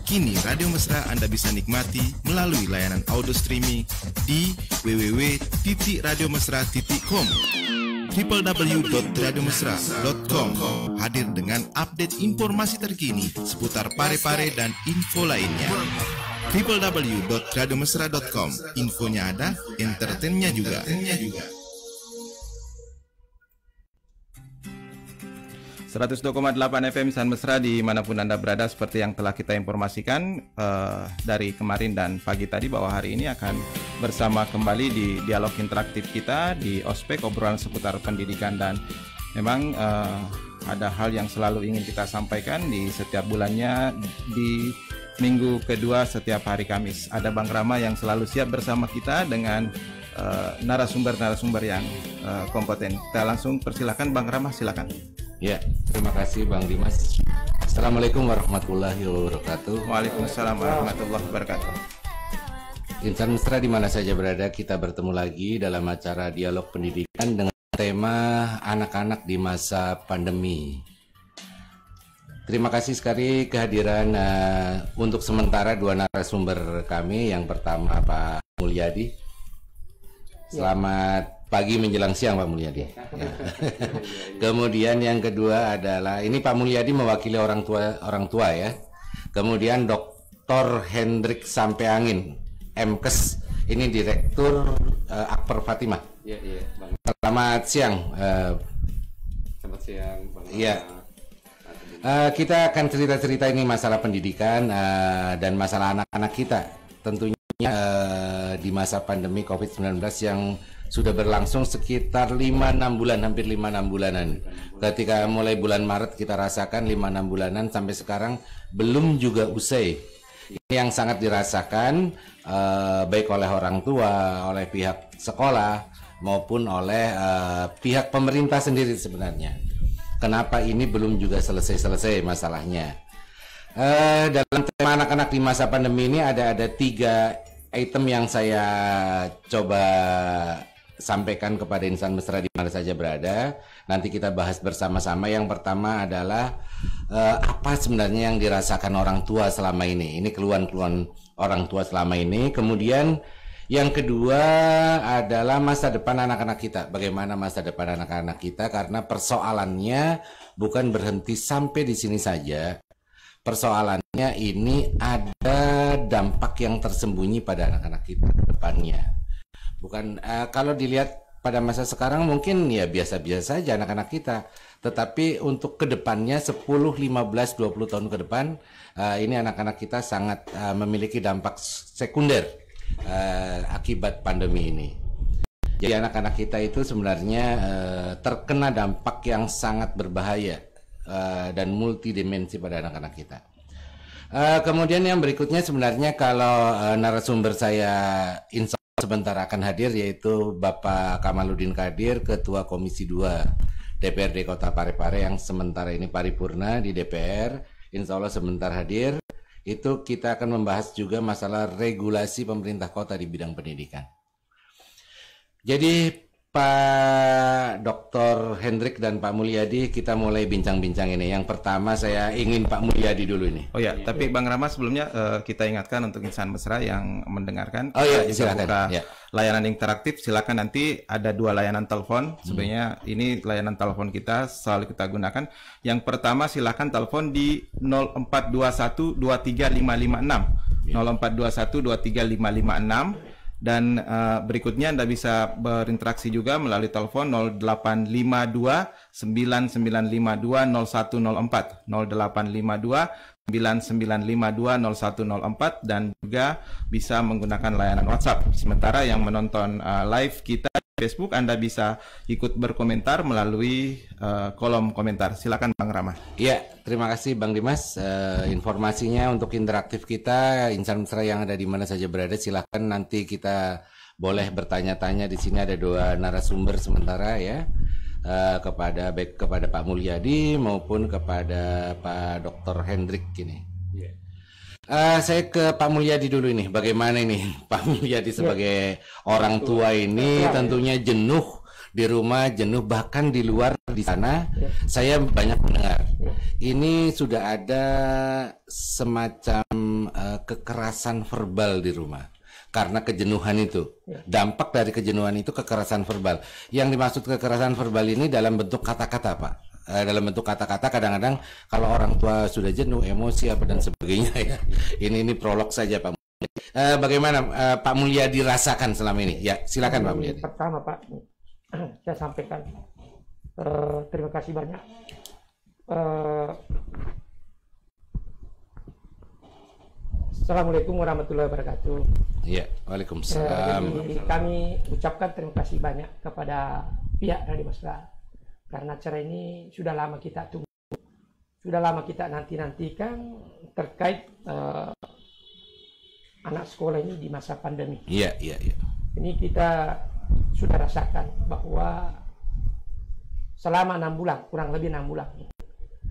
Kini Radio Mesra Anda bisa nikmati melalui layanan audio streaming di www.radiomesra.com. www.radiomesra.com hadir dengan update informasi terkini seputar Parepare dan info lainnya. www.radiomesra.com, infonya ada, entertainnya juga. 102,8 FM Insan Mesra dimanapun Anda berada, seperti yang telah kita informasikan dari kemarin dan pagi tadi, bahwa hari ini akan bersama kembali di dialog interaktif kita di Ospek, obrolan seputar pendidikan. Dan memang ada hal yang selalu ingin kita sampaikan di setiap bulannya, di minggu kedua setiap hari Kamis. Ada Bang Rama yang selalu siap bersama kita dengan narasumber-narasumber yang kompeten. Kita langsung persilakan Bang Rama, silakan. Ya, terima kasih Bang Dimas. Assalamualaikum warahmatullahi wabarakatuh. Waalaikumsalam warahmatullahi wabarakatuh. Insan Mesra di mana saja berada, kita bertemu lagi dalam acara dialog pendidikan dengan tema anak-anak di masa pandemi. Terima kasih sekali kehadiran untuk sementara dua narasumber kami. Yang pertama Pak Mulyadi. Selamat pagi menjelang siang Pak Mulyadi. Ya. Kemudian yang kedua adalah ini Pak Mulyadi mewakili orang tua ya. Kemudian Dr. Hendrik Sampeangin, MKes, ini Direktur Akper Fatimah. Iya, Bang. Selamat siang. Selamat siang, Bang. Iya. Kita akan cerita-cerita ini masalah pendidikan dan masalah anak-anak kita. Tentunya di masa pandemi COVID-19 yang sudah berlangsung sekitar 5-6 bulan, hampir 5-6 bulanan. Ketika mulai bulan Maret kita rasakan 5-6 bulanan sampai sekarang belum juga usai. Ini yang sangat dirasakan baik oleh orang tua, oleh pihak sekolah maupun oleh pihak pemerintah sendiri sebenarnya. Kenapa ini belum juga selesai-selesai masalahnya? Dalam tema anak-anak di masa pandemi ini ada 3 item yang saya coba sampaikan kepada insan mesra di mana saja berada. Nanti kita bahas bersama-sama. Yang pertama adalah apa sebenarnya yang dirasakan orang tua selama ini. Ini keluhan-keluhan orang tua selama ini. Kemudian yang kedua adalah masa depan anak-anak kita. Bagaimana masa depan anak-anak kita, karena persoalannya bukan berhenti sampai di sini saja. Persoalannya ini ada dampak yang tersembunyi pada anak-anak kita ke depannya. Bukan kalau dilihat pada masa sekarang mungkin ya biasa-biasa saja anak-anak kita. Tetapi untuk ke depannya 10, 15, 20 tahun ke depan ini anak-anak kita sangat memiliki dampak sekunder akibat pandemi ini. Jadi anak-anak kita itu sebenarnya terkena dampak yang sangat berbahaya dan multidimensi pada anak-anak kita. Kemudian yang berikutnya sebenarnya kalau narasumber saya insya Allah sebentar akan hadir, yaitu Bapak Kamaludin Kadir, Ketua Komisi 2 DPRD Kota Parepare yang sementara ini paripurna di DPR. Insya Allah sebentar hadir. Itu kita akan membahas juga masalah regulasi pemerintah kota di bidang pendidikan. Jadi Pak Dr. Hendrik dan Pak Mulyadi, kita mulai bincang-bincang ini. Yang pertama saya ingin Pak Mulyadi dulu ini. Oh ya, tapi Bang Rama sebelumnya kita ingatkan untuk insan mesra yang mendengarkan. Oh iya, silakan. Buka ya. Layanan interaktif, silakan. Nanti ada 2 layanan telepon. Sebenarnya ini layanan telepon kita selalu kita gunakan. Yang pertama silakan telepon di 0421 23556. 0421 23556. Dan berikutnya Anda bisa berinteraksi juga melalui telepon 0852 9952 0104 0852 9952 0104, dan juga bisa menggunakan layanan WhatsApp. Sementara yang menonton live kita di Facebook, Anda bisa ikut berkomentar melalui kolom komentar. Silakan Bang Rama. Iya, terima kasih Bang Dimas. Informasinya untuk interaktif kita, insan mesra yang ada di mana saja berada, silakan nanti kita boleh bertanya-tanya. Di sini ada 2 narasumber sementara ya. Baik kepada Pak Mulyadi maupun kepada Pak Dr. Hendrik ini. Saya ke Pak Mulyadi dulu ini. Bagaimana ini Pak Mulyadi sebagai orang tua ini tentunya jenuh di rumah, jenuh bahkan di luar di sana. Saya banyak mendengar. Ini sudah ada semacam kekerasan verbal di rumah karena kejenuhan itu. Dampak dari kejenuhan itu kekerasan verbal. Yang dimaksud kekerasan verbal ini dalam bentuk kata-kata, Pak. Dalam bentuk kata-kata kadang-kadang kalau orang tua sudah jenuh, emosi apa dan sebagainya ya. Ini prolog saja, Pak. Bagaimana Pak Mulyadi dirasakan selama ini? Ya, silakan Pak Mulyadi. Pertama, Pak, saya sampaikan terima kasih banyak. Assalamualaikum warahmatullahi wabarakatuh. Ya, waalaikumsalam. Jadi kami ucapkan terima kasih banyak kepada pihak Radio Mesra karena acara ini sudah lama kita tunggu, sudah lama kita nanti-nantikan terkait anak sekolah ini di masa pandemi. Iya. Ini kita sudah rasakan bahwa selama 6 bulan, kurang lebih 6 bulan,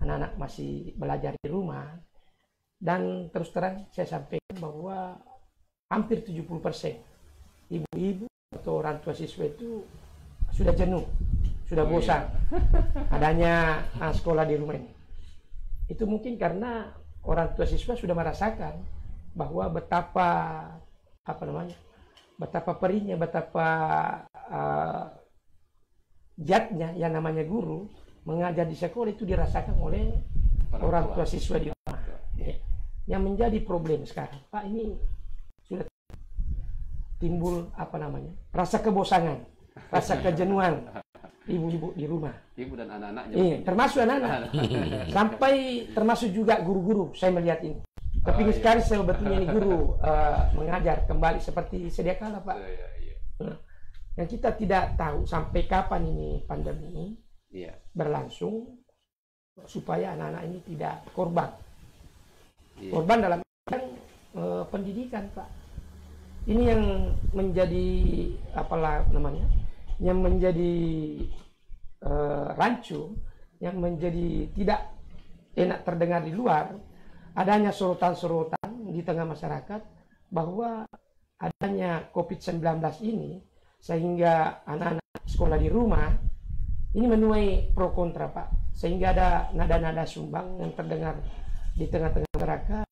anak-anak masih belajar di rumah. Dan terus terang saya sampaikan bahwa hampir 70% ibu-ibu atau orang tua siswa itu sudah jenuh, sudah bosan adanya sekolah di rumah ini. Itu mungkin karena orang tua siswa sudah merasakan bahwa betapa betapa perihnya, betapa jatnya yang namanya guru mengajar di sekolah itu dirasakan oleh orang tua siswa di rumah. Yang menjadi problem sekarang, Pak, ini sudah timbul rasa kebosanan, rasa kejenuhan ibu-ibu di rumah. Ibu dan anak-anaknya. Iya, termasuk anak-anak. Sampai termasuk juga guru-guru, saya melihat ini. Tapi sekali sebetulnya ini guru mengajar kembali seperti sedia kala, Pak. Nah, yang kita tidak tahu sampai kapan ini pandemi berlangsung supaya anak-anak ini tidak korban. Korban dalam pendidikan, Pak. Ini yang menjadi yang menjadi rancu, yang menjadi tidak enak terdengar di luar, adanya sorotan-sorotan di tengah masyarakat bahwa adanya COVID-19 ini sehingga anak-anak sekolah di rumah ini menuai pro kontra, Pak, sehingga ada nada-nada sumbang yang terdengar di tengah-tengah masyarakat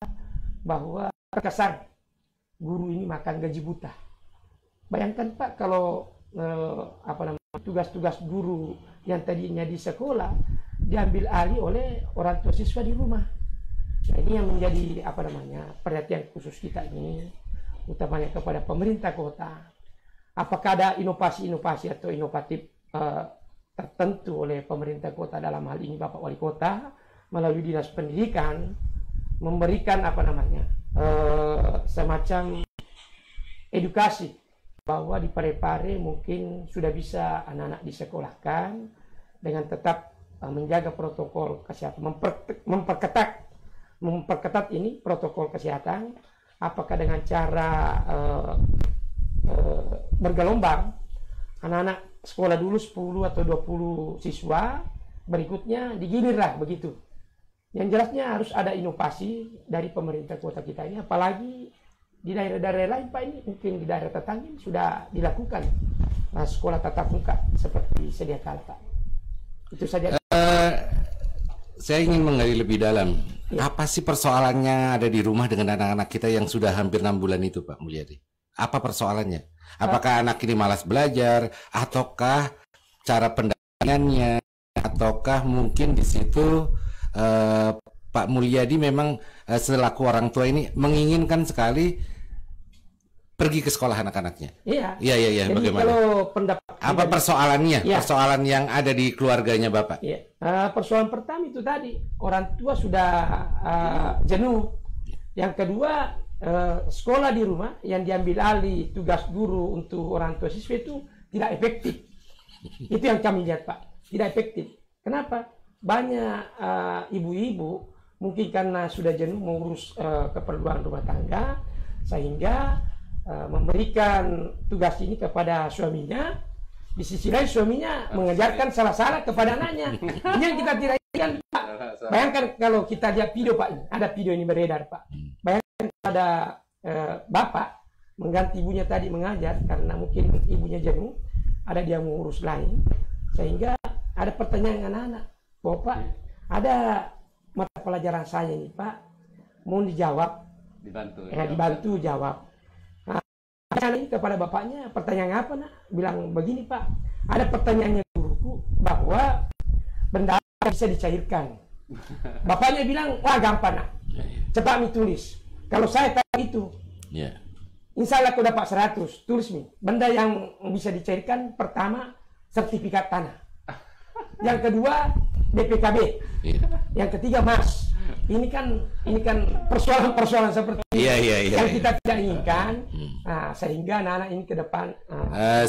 bahwa terkesan guru ini makan gaji buta. Bayangkan, Pak, kalau tugas-tugas guru yang tadinya di sekolah diambil alih oleh orang tua siswa di rumah. Nah, ini yang menjadi perhatian khusus kita ini, utamanya kepada pemerintah kota. Apakah ada inovasi-inovasi atau inovatif tertentu oleh pemerintah kota, dalam hal ini Bapak Wali Kota melalui Dinas Pendidikan memberikan semacam edukasi bahwa di Parepare mungkin sudah bisa anak-anak disekolahkan dengan tetap menjaga protokol kesehatan, memperketat ini protokol kesehatan. Apakah dengan cara bergelombang, anak-anak sekolah dulu 10 atau 20 siswa, berikutnya digilir lah begitu. Yang jelasnya harus ada inovasi dari pemerintah kota kita ini, apalagi di daerah-daerah lain, Pak, ini mungkin di daerah tetangga sudah dilakukan sekolah tatap muka seperti sedia kala, Pak. Itu saja. Saya ingin menggali lebih dalam. Apa sih persoalannya ada di rumah dengan anak-anak kita yang sudah hampir 6 bulan itu, Pak Mulyadi? Apa persoalannya? Apakah anak ini malas belajar, ataukah cara pendampingannya, ataukah mungkin di situ Pak Mulyadi memang selaku orang tua ini menginginkan sekali pergi ke sekolah anak-anaknya? Iya. Jadi bagaimana? Kalau apa persoalannya? Ya. Persoalan yang ada di keluarganya Bapak? Iya. Persoalan pertama itu tadi, orang tua sudah jenuh. Yang kedua, sekolah di rumah yang diambil alih tugas guru untuk orang tua siswa itu tidak efektif. Itu yang kami lihat, Pak. Tidak efektif. Kenapa? Banyak ibu-ibu mungkin karena sudah jenuh mengurus keperluan rumah tangga, sehingga memberikan tugas ini kepada suaminya. Di sisi lain suaminya mengajarkan salah-salah kepada anaknya. Ini yang kita tidak inginkan, Pak. Bayangkan kalau kita lihat video, Pak, ada video ini beredar, Pak. Bayangkan ada bapak mengganti ibunya tadi mengajar karena mungkin ibunya jenuh, ada dia mengurus lain, sehingga ada pertanyaan anak-anak, Bapak, ada mata pelajaran saya ini, Pak, mau dijawab Dibantu. dibantu jawab. Nah, saya nanya kepada bapaknya, pertanyaan apa nak? Bilang begini Pak, ada pertanyaannya guruku bahwa benda bisa dicairkan. Bapaknya bilang, wah gampang nak, cepat mi tulis. Kalau saya tahu itu, insya Allah aku dapat 100, tulis mi. Benda yang bisa dicairkan, pertama sertifikat tanah, yang kedua BPKB, yang ketiga emas. Ini kan persoalan-persoalan seperti yang kita tidak inginkan, sehingga anak-anak ini ke depan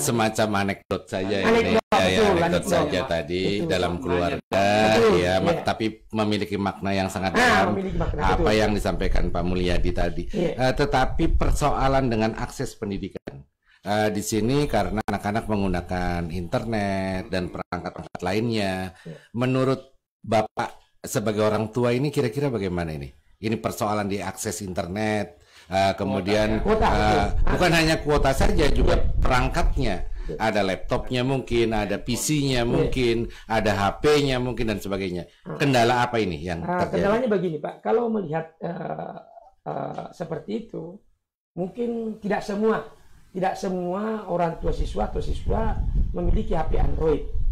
semacam anekdot saja anekdot saja tadi betul, dalam keluarga tapi memiliki makna yang sangat dalam apa yang disampaikan Pak Mulyadi tadi. Tetapi persoalan dengan akses pendidikan di sini karena anak-anak menggunakan internet dan perangkat-perangkat lainnya, menurut Bapak sebagai orang tua ini kira-kira bagaimana ini? Ini persoalan di akses internet, kemudian bukan hanya kuota saja, juga perangkatnya. Ada laptopnya mungkin, ada PC-nya mungkin, ada HP-nya mungkin dan sebagainya. Kendala apa ini yang terjadi? Kendalanya begini Pak, kalau melihat seperti itu, mungkin tidak semua orang tua siswa atau siswa memiliki HP Android.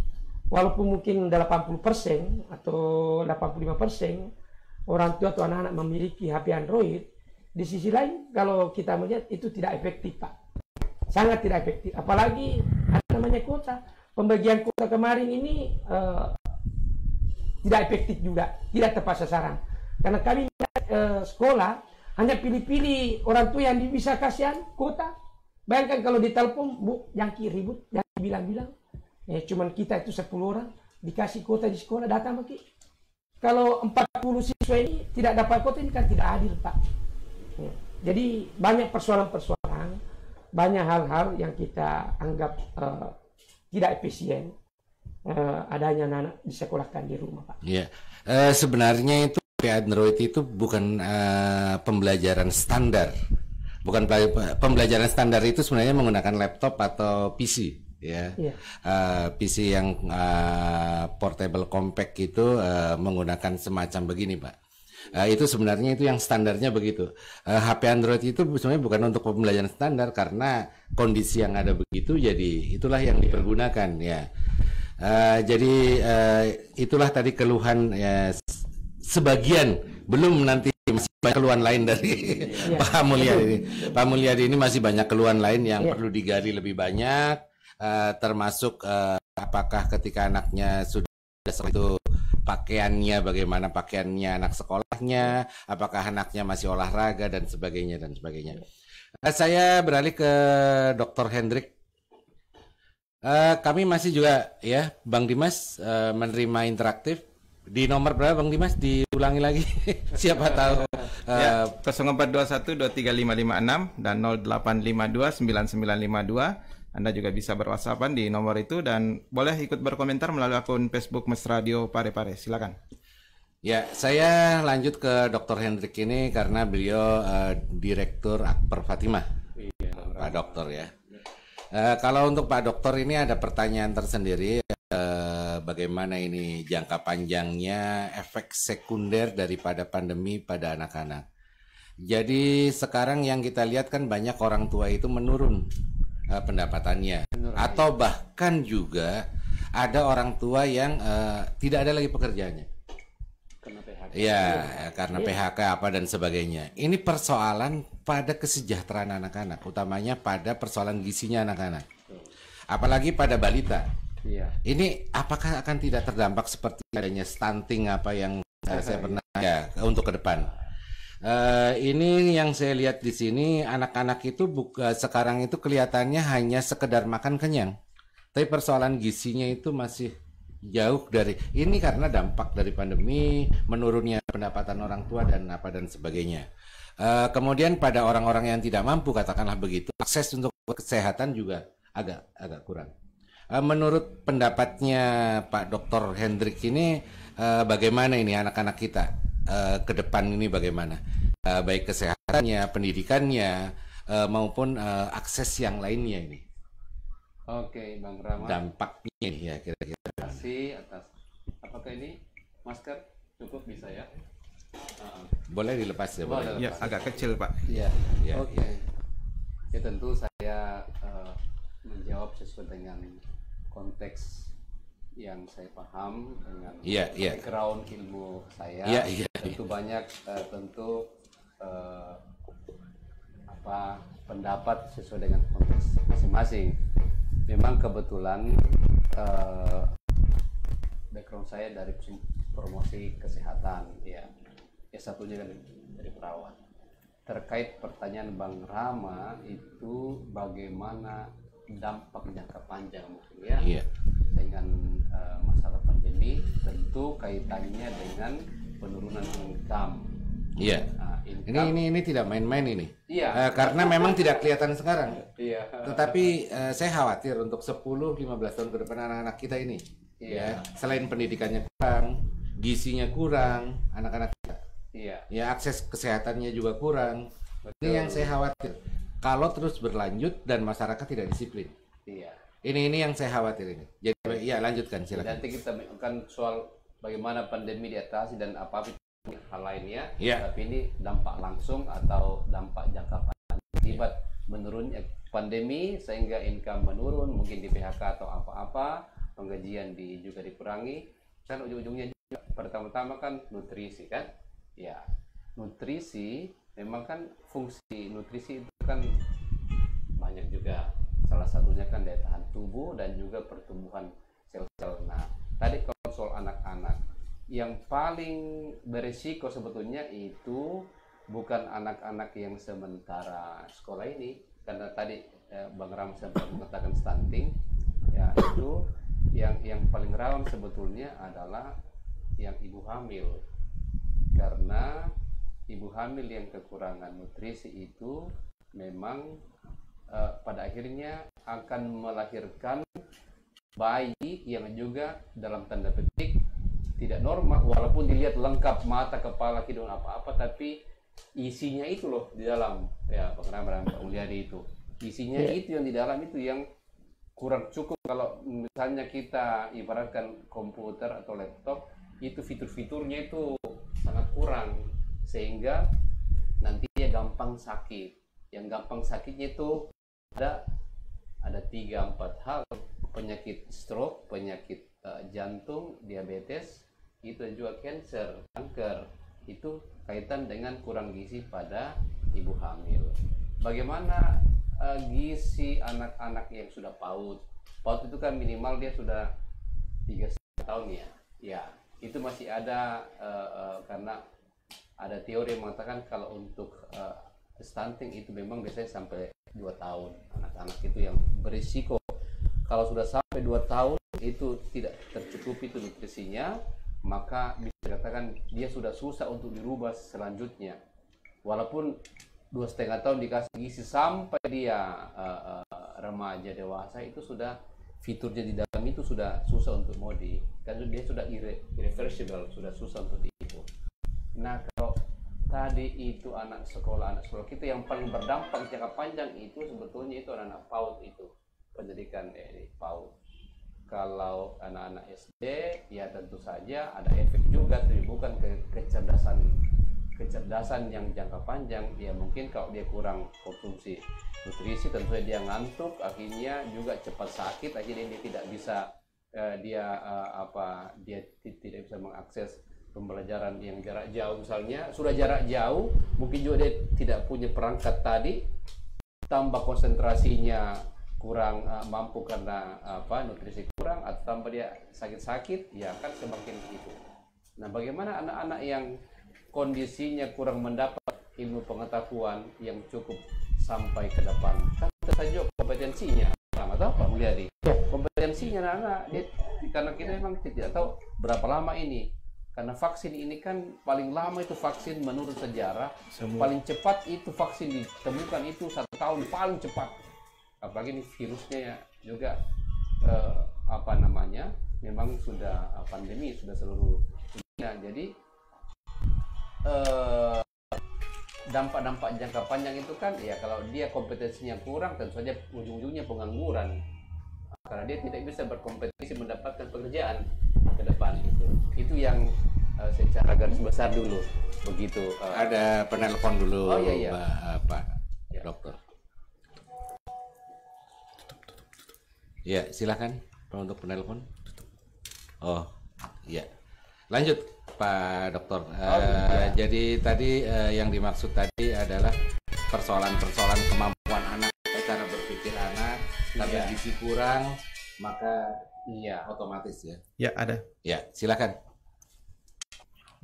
Walaupun mungkin 80% atau 85% orang tua atau anak-anak memiliki HP Android, di sisi lain kalau kita melihat itu tidak efektif Pak, sangat tidak efektif. Apalagi ada namanya kuota, pembagian kuota kemarin ini tidak efektif juga, tidak tepat sasaran. Karena kami sekolah hanya pilih-pilih orang tua yang bisa kasihan kuota. Bayangkan kalau ditelepon, Bu, yang ribut, yang bilang-bilang. Cuman kita itu 10 orang dikasih kuota di sekolah, datang Maki. Kalau 40 siswa ini tidak dapat kuota, ini kan tidak adil Pak. Jadi banyak persoalan-persoalan, banyak hal-hal yang kita anggap tidak efisien, adanya anak disekolahkan di rumah Pak. Sebenarnya itu Android itu bukan pembelajaran standar. Bukan pembelajaran standar itu sebenarnya menggunakan laptop atau PC. PC yang portable compact itu menggunakan semacam begini Pak. Itu sebenarnya itu yang standarnya begitu. HP Android itu sebenarnya bukan untuk pembelajaran standar karena kondisi yang ada begitu, jadi itulah yang dipergunakan ya. Jadi itulah tadi keluhan sebagian, belum nanti masih banyak keluhan lain dari Pak Mulyadi. Pak Mulyadi ini masih banyak keluhan lain yang perlu digali lebih banyak. Termasuk apakah ketika anaknya sudah itu pakaiannya, bagaimana pakaiannya anak sekolahnya, apakah anaknya masih olahraga dan sebagainya dan sebagainya. Saya beralih ke Dr. Hendrik. Kami masih juga ya Bang Dimas menerima interaktif di nomor berapa Bang Dimas, diulangi lagi siapa tahu 0421 23556 dan 0852 9952. Anda juga bisa berwhatsappan di nomor itu dan boleh ikut berkomentar melalui akun Facebook Mes Radio Parepare. Silakan. Ya, saya lanjut ke Dr. Hendrik ini karena beliau Direktur Akper Fatimah. Pak Dokter ya. Kalau untuk Pak Dokter ini ada pertanyaan tersendiri, bagaimana ini jangka panjangnya efek sekunder daripada pandemi pada anak-anak. Jadi sekarang yang kita lihat kan banyak orang tua itu menurun pendapatannya, atau bahkan juga ada orang tua yang tidak ada lagi pekerjaannya. Karena PHK apa dan sebagainya. Ini persoalan pada kesejahteraan anak-anak, utamanya pada persoalan gizinya anak-anak. Apalagi pada balita. Ini apakah akan tidak terdampak seperti adanya stunting apa yang saya pernah untuk ke depan? Ini yang saya lihat di sini, anak-anak itu sekarang itu kelihatannya hanya sekedar makan kenyang, tapi persoalan gizinya itu masih jauh dari ini karena dampak dari pandemi, menurunnya pendapatan orang tua dan apa dan sebagainya. Kemudian pada orang-orang yang tidak mampu, katakanlah begitu, akses untuk kesehatan juga agak kurang. Menurut pendapatnya Pak Dr. Hendrik ini, bagaimana ini anak-anak kita ke depan ini bagaimana? Baik kesehatannya, pendidikannya, maupun akses yang lainnya ini. Oke, Bang Rama. Dampaknya ya kira-kira. Terima kasih atas. Apakah ini masker cukup bisa ya? Boleh dilepas ya, boleh. Ya, agak kecil Pak. Iya. Ya, Oke. Ya tentu saya menjawab sesuai dengan konteks yang saya paham dengan Iya, iya. background ilmu saya. Iya, iya. Tentu banyak pendapat sesuai dengan konteks masing-masing. Memang kebetulan background saya dari promosi kesehatan, ya satunya kan dari perawat. Terkait pertanyaan Bang Rama itu bagaimana dampak jangka panjang mungkin ya, Iya. dengan masalah pandemi, tentu kaitannya dengan penurunan income. Iya. Ini tidak main-main ini. Iya. Karena memang tidak kelihatan sekarang. Iya. Tetapi saya khawatir untuk 10-15 tahun ke depan anak-anak kita ini. Iya. Ya, selain pendidikannya kurang, gizinya kurang, anak-anak kita. Iya. Ya, akses kesehatannya juga kurang. Ini yang saya khawatir. Kalau terus berlanjut dan masyarakat tidak disiplin. Iya. Ini yang saya khawatir ini. Jadi ya lanjutkan silakan. Nanti kita akan soal bagaimana pandemi diatasi dan apa hal lainnya. Iya. Tapi ini dampak langsung atau dampak jangka panjang akibat menurunnya pandemi sehingga income menurun, mungkin di PHK atau apa-apa, penggajian juga dikurangi. Dan ujung-ujungnya juga pertama-tama kan nutrisi kan. Ya, nutrisi memang kan fungsi nutrisi itu kan banyak juga. Salah satunya kan daya tahan tubuh dan juga pertumbuhan sel-sel. Nah, tadi kalau soal anak-anak, yang paling berisiko sebetulnya itu bukan anak-anak yang sementara sekolah ini, karena tadi Bang Ram sempat mengatakan stunting, ya itu yang paling rawan sebetulnya adalah yang ibu hamil. Karena ibu hamil yang kekurangan nutrisi itu memang pada akhirnya akan melahirkan bayi yang juga dalam tanda petik tidak normal, walaupun dilihat lengkap mata, kepala, hidung, apa-apa, tapi isinya itu loh di dalam, ya Pak Mulyadi, itu isinya itu yang di dalam itu yang kurang cukup. Kalau misalnya kita ibaratkan komputer atau laptop, itu fitur-fiturnya itu sangat kurang, sehingga nanti dia gampang sakit. Yang gampang sakitnya itu ada 3-4 hal: penyakit stroke, penyakit jantung, diabetes, itu juga kanker. Itu kaitan dengan kurang gizi pada ibu hamil. Bagaimana gizi anak-anak yang sudah PAUD? PAUD itu kan minimal dia sudah 3,5 tahun ya. Ya, itu masih ada karena ada teori yang mengatakan kalau untuk stunting itu memang biasanya sampai 2 tahun. Anak-anak itu yang berisiko. Kalau sudah sampai 2 tahun itu tidak tercukupi itu nutrisinya, maka bisa dikatakan dia sudah susah untuk dirubah selanjutnya. Walaupun 2,5 tahun dikasih gizi sampai dia remaja dewasa, itu sudah fiturnya di dalam itu sudah susah untuk modi, karena dia sudah irreversible, sudah susah untuk diibu. Nah, kalau tadi itu anak sekolah kita yang paling berdampak jangka panjang itu sebetulnya itu anak PAUD, itu pendidikan PAUD. Kalau anak-anak SD ya tentu saja ada efek juga, tapi bukan kecerdasan yang jangka panjang. Ya mungkin kalau dia kurang konsumsi nutrisi, tentu saja dia ngantuk, akhirnya juga cepat sakit, akhirnya dia tidak bisa dia tidak bisa mengakses pembelajaran yang jarak jauh. Misalnya sudah jarak jauh, mungkin juga dia tidak punya perangkat tadi, tambah konsentrasinya kurang mampu karena nutrisi kurang, atau tambah dia sakit-sakit, ya kan semakin itu. Nah, bagaimana anak-anak yang kondisinya kurang mendapat ilmu pengetahuan yang cukup sampai ke depan? Kan kita saja kompetensinya sama, tahu Pak Mulyadi? Kompetensinya anak-anak dia, karena kita memang tidak tahu berapa lama ini. Karena vaksin ini kan paling lama itu vaksin menurut sejarah, paling cepat itu vaksin ditemukan itu 1 tahun paling cepat. Apalagi ini virusnya ya juga memang sudah pandemi, sudah seluruh dunia. Jadi dampak-dampak jangka panjang itu kan ya kalau dia kompetensinya kurang, tentu saja ujung-ujungnya pengangguran, karena dia tidak bisa berkompetisi mendapatkan pekerjaan ke depan. Itu yang secara garis besar dulu begitu. Ada penelpon dulu, Oh, iya. Pak Ya. Dokter. Ya, silakan untuk penelpon. Oh, iya. Lanjut, Pak Dokter. iya. Jadi tadi yang dimaksud tadi adalah persoalan-persoalan kemampuan anak, cara berpikir anak, tapi Iya. gizi kurang, maka Iya. otomatis ya. Ya, ada. Ya, silakan.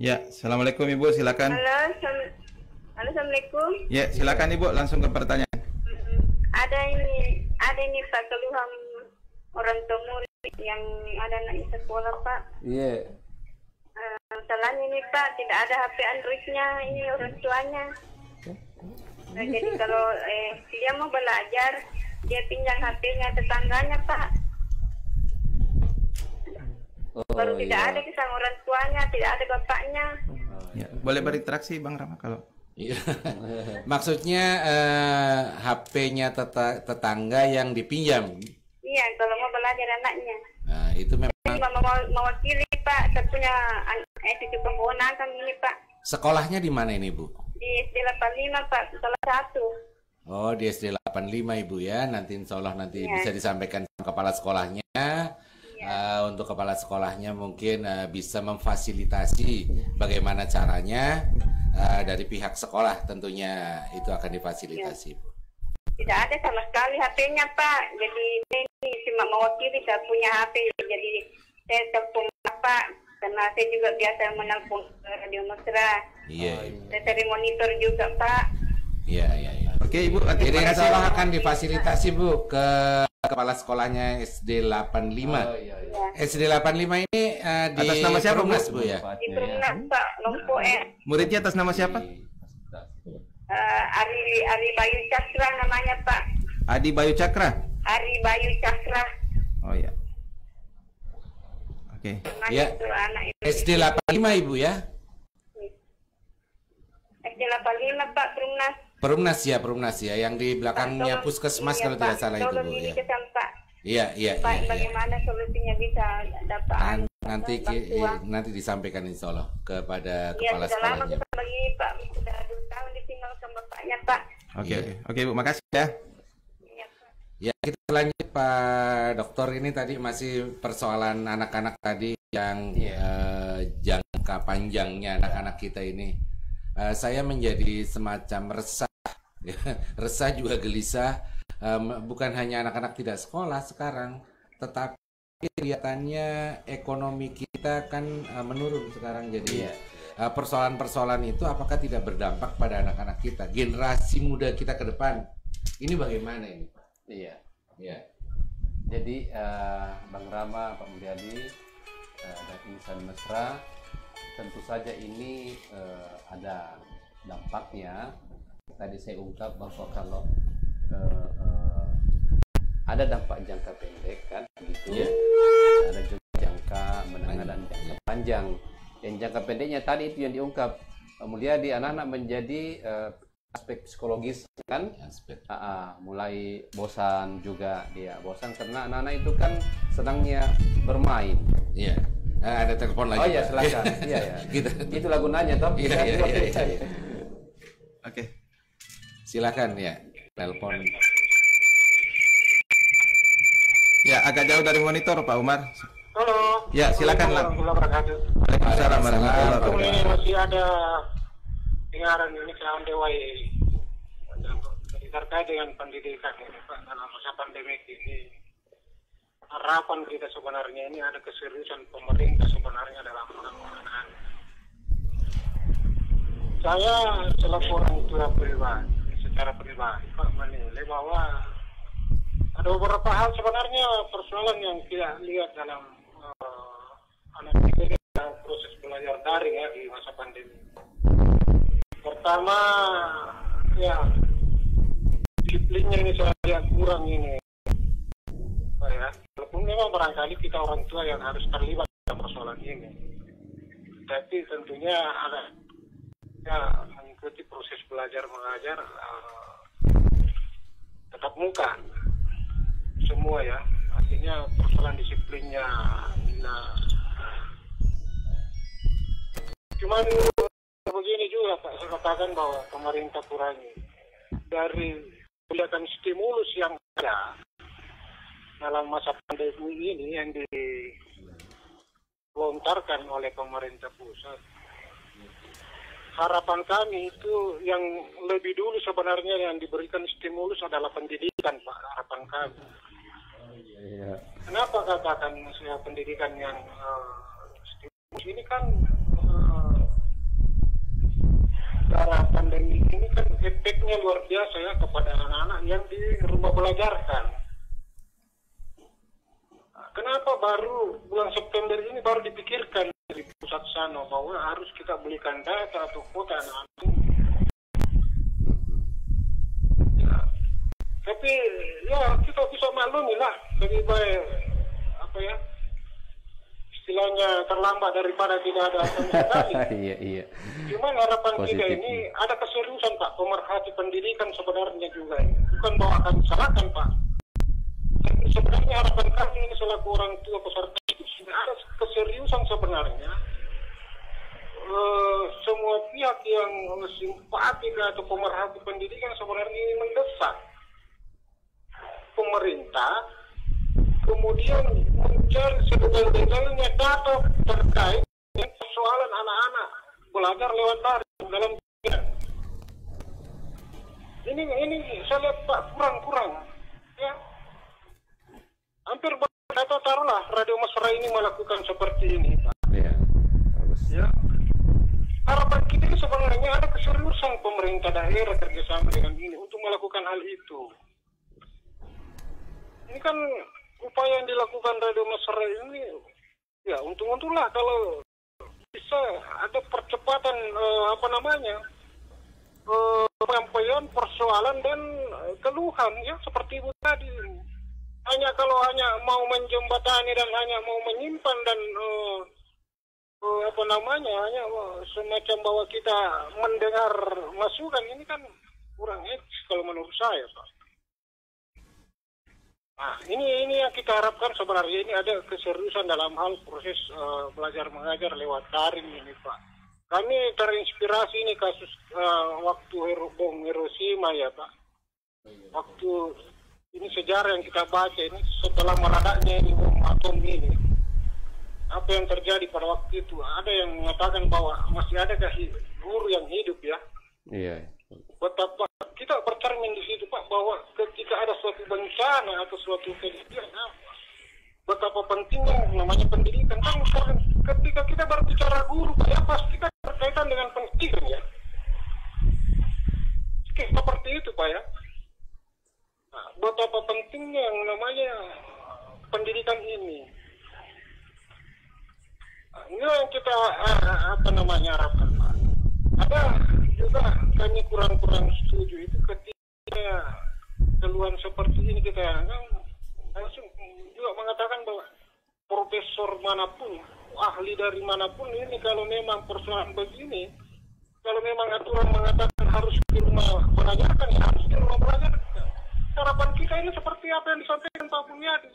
Ya, Assalamualaikum Ibu, silakan. Halo, Assalamualaikum. Ya, silakan Ibu, langsung ke pertanyaan. Ada ini Pak keluhan orang tua murid yang ada anak sekolah Pak. Iya. Masalahnya ini Pak tidak ada HP Androidnya ini orang tuanya. Jadi kalau dia mau belajar dia pinjam HP-nya tetangganya Pak. Baru tidak ada kisah orang tuanya, tidak ada bapaknya. Ya, boleh berinteraksi Bang Rama kalau Iya. Maksudnya HP-nya tetangga yang dipinjam. Iya, kalau mau belajar anaknya. Nah, itu memang Mewakili Pak, saya punya cucu keponakan ini Pak. sekolahnya di mana ini, Bu? Di SD 85 Pak, salah satu. Oh, di SD 85 Ibu ya. Nanti insya Allah nanti Iya. bisa disampaikan sama kepala sekolahnya. Untuk kepala sekolahnya mungkin bisa memfasilitasi bagaimana caranya dari pihak sekolah, tentunya itu akan difasilitasi. Bu. Tidak ada sama sekali HP-nya Pak. Jadi ini cuma mewakili saya punya HP. Jadi saya telepon Pak, karena saya juga biasa menelpon Radio Mesra. Iya. Saya sering monitor juga Pak. Iya. Oke Ibu, Jadi terima insya kasih. Allah akan difasilitasi Bu ke kepala sekolahnya SD 85. Oh, iya. SD 85 ini di Atas nama siapa, Bu? Perumnas, Bu ya? Di Perumnas Pak, Lompok Muridnya atas nama siapa? Ari Bayu Cakra namanya Pak. Adi Bayu Cakra. Ari Bayu Cakra. Oh ya. Oke. Namanya Ya. itu anak itu. SD 85 Ibu ya? SD 85 Pak, Perumnas. Perumnas ya, yang di belakangnya puskesmas kalau tidak salah itu Bu ya. Pak. Iya. Pak, bagaimana solusinya bisa dapat Nanti disampaikan insya Allah kepada Ya, kepala sudah lama sekolahnya. kita begini Pak, sudah 2 tahun ditinggalkan bapaknya Pak. Oke Bu, makasih ya. Iya Pak. Ya, kita lanjut Pak Dokter. Ini tadi masih persoalan anak-anak tadi yang jangka panjangnya anak-anak kita ini. Saya menjadi semacam resah, resah juga gelisah. Bukan hanya anak-anak tidak sekolah sekarang, tetapi kelihatannya ekonomi kita kan menurun sekarang. Jadi persoalan-persoalan itu apakah tidak berdampak pada anak-anak kita, generasi muda kita ke depan? Ini bagaimana ini, Pak? Iya. Ya. Jadi Bang Rama, Pak Mulyadi, dan Insan Mesra, tentu saja ini ada dampaknya. Tadi saya ungkap bahwa kalau ada dampak jangka pendek kan, begitu. Ada juga jangka menengah dan jangka panjang. Yang jangka pendeknya tadi itu yang diungkap Pak Mulyadi, anak-anak menjadi aspek psikologis kan, mulai bosan juga dia, bosan karena anak-anak itu kan senangnya bermain. Iya. Ada telepon lagi. Oh iya, Pak. silakan. Iya ya. Gitu. Itulah gunanya toh. Iya. Oke. Silakan ya, telepon. Ya, agak jauh dari monitor Pak Umar. Halo. Ya, silakan lah. Assalamualaikum. Waalaikumsalam warahmatullahi Ini wabarakatuh. masih ada dengaran ini soal DWI terkait dengan pendidikan ini Pak, dalam masa pandemi ini. Harapan kita sebenarnya ini ada keseriusan pemerintah sebenarnya dalam penanganan. Saya selaku orang tua pribadi, secara pribadi Pak menilai bahwa ada beberapa hal sebenarnya persoalan yang kita lihat dalam anak kita dalam proses belajar daring ya di masa pandemi. Pertama, ya disiplinnya ini saya lihat kurang ini. Ya, walaupun memang barangkali kita orang tua yang harus terlibat dalam persoalan ini, tapi tentunya ada mengikuti proses belajar mengajar tetap muka semua ya, artinya persoalan disiplinnya Cuman begini juga Pak, saya katakan bahwa pemerintah kurangi dari kebijakan stimulus yang ada dalam masa pandemi ini yang dilontarkan oleh pemerintah pusat. Harapan kami itu yang lebih dulu sebenarnya yang diberikan stimulus adalah pendidikan, Pak. Harapan kami. Kenapa katakan saya pendidikan yang stimulus ini kan karena pandemi ini kan efeknya luar biasa ya kepada anak-anak yang di rumah belajarkan. Kenapa baru bulan September ini baru dipikirkan dari pusat sana bahwa harus kita belikan data atau kuota anak-anak ini? Ya. Tapi ya kita bisa maklumi lah, lebih baik apa ya istilahnya terlambat daripada tidak ada sama sekali. Iya. Cuman harapan kita Positif. ini ada keseriusan Pak, pemerhati pendidikan sebenarnya juga. Bukan bahwa akan disalahkan Pak. Sebenarnya harapan kami ini selaku orang tua peserta itu ada keseriusan sebenarnya. Semua pihak yang simpati atau pemerhati pendidikan sebenarnya ini mendesak pemerintah kemudian mencari sedetail-detailnya data terkait dengan persoalan anak-anak belajar lewat daring dalam pendidikan. Ini saya lihat Pak kurang ya. Hampir atau taruhlah Radio Mesra ini melakukan seperti ini Pak. Iya. Bagus. Ya. Harapan kita ini sebenarnya ada keseriusan pemerintah daerah kerjasama dengan ini untuk melakukan hal itu. Ini kan upaya yang dilakukan Radio Mesra ini, ya untung-untunglah kalau bisa ada percepatan penyampaian persoalan dan keluhan ya seperti itu tadi. Kalau hanya mau menjembatani dan hanya mau menyimpan dan hanya semacam bahwa kita mendengar masukan ini kan kurang etis kalau menurut saya Pak. Nah, ini yang kita harapkan sebenarnya ini ada keseriusan dalam hal proses belajar mengajar lewat daring ini Pak. Kami terinspirasi ini kasus waktu bom Hiroshima ya Pak. Waktu ini sejarah yang kita baca ini setelah meledaknya ini bom atom ini, apa yang terjadi pada waktu itu? Ada yang mengatakan bahwa masih ada guru yang hidup ya. Iya. Betapa kita bercermin di situ Pak bahwa ketika ada suatu bencana atau suatu kejadian betapa pentingnya namanya pendidikan. Kan ketika kita berbicara guru Pak ya pasti kita berkaitan dengan pendidikan ya. Seperti itu Pak ya. Nah, betapa pentingnya yang namanya pendidikan ini. Nah, ini yang kita harapkan Pak. Ada juga kami kurang setuju itu ketika keluhan seperti ini kita langsung juga mengatakan bahwa profesor manapun, ahli dari manapun ini kalau memang persoalan begini, kalau memang aturan mengatakan harus di rumah belajarkan, ya harus di rumah belajar. Harapan kita ini seperti apa yang disampaikan Pak Bunyadi.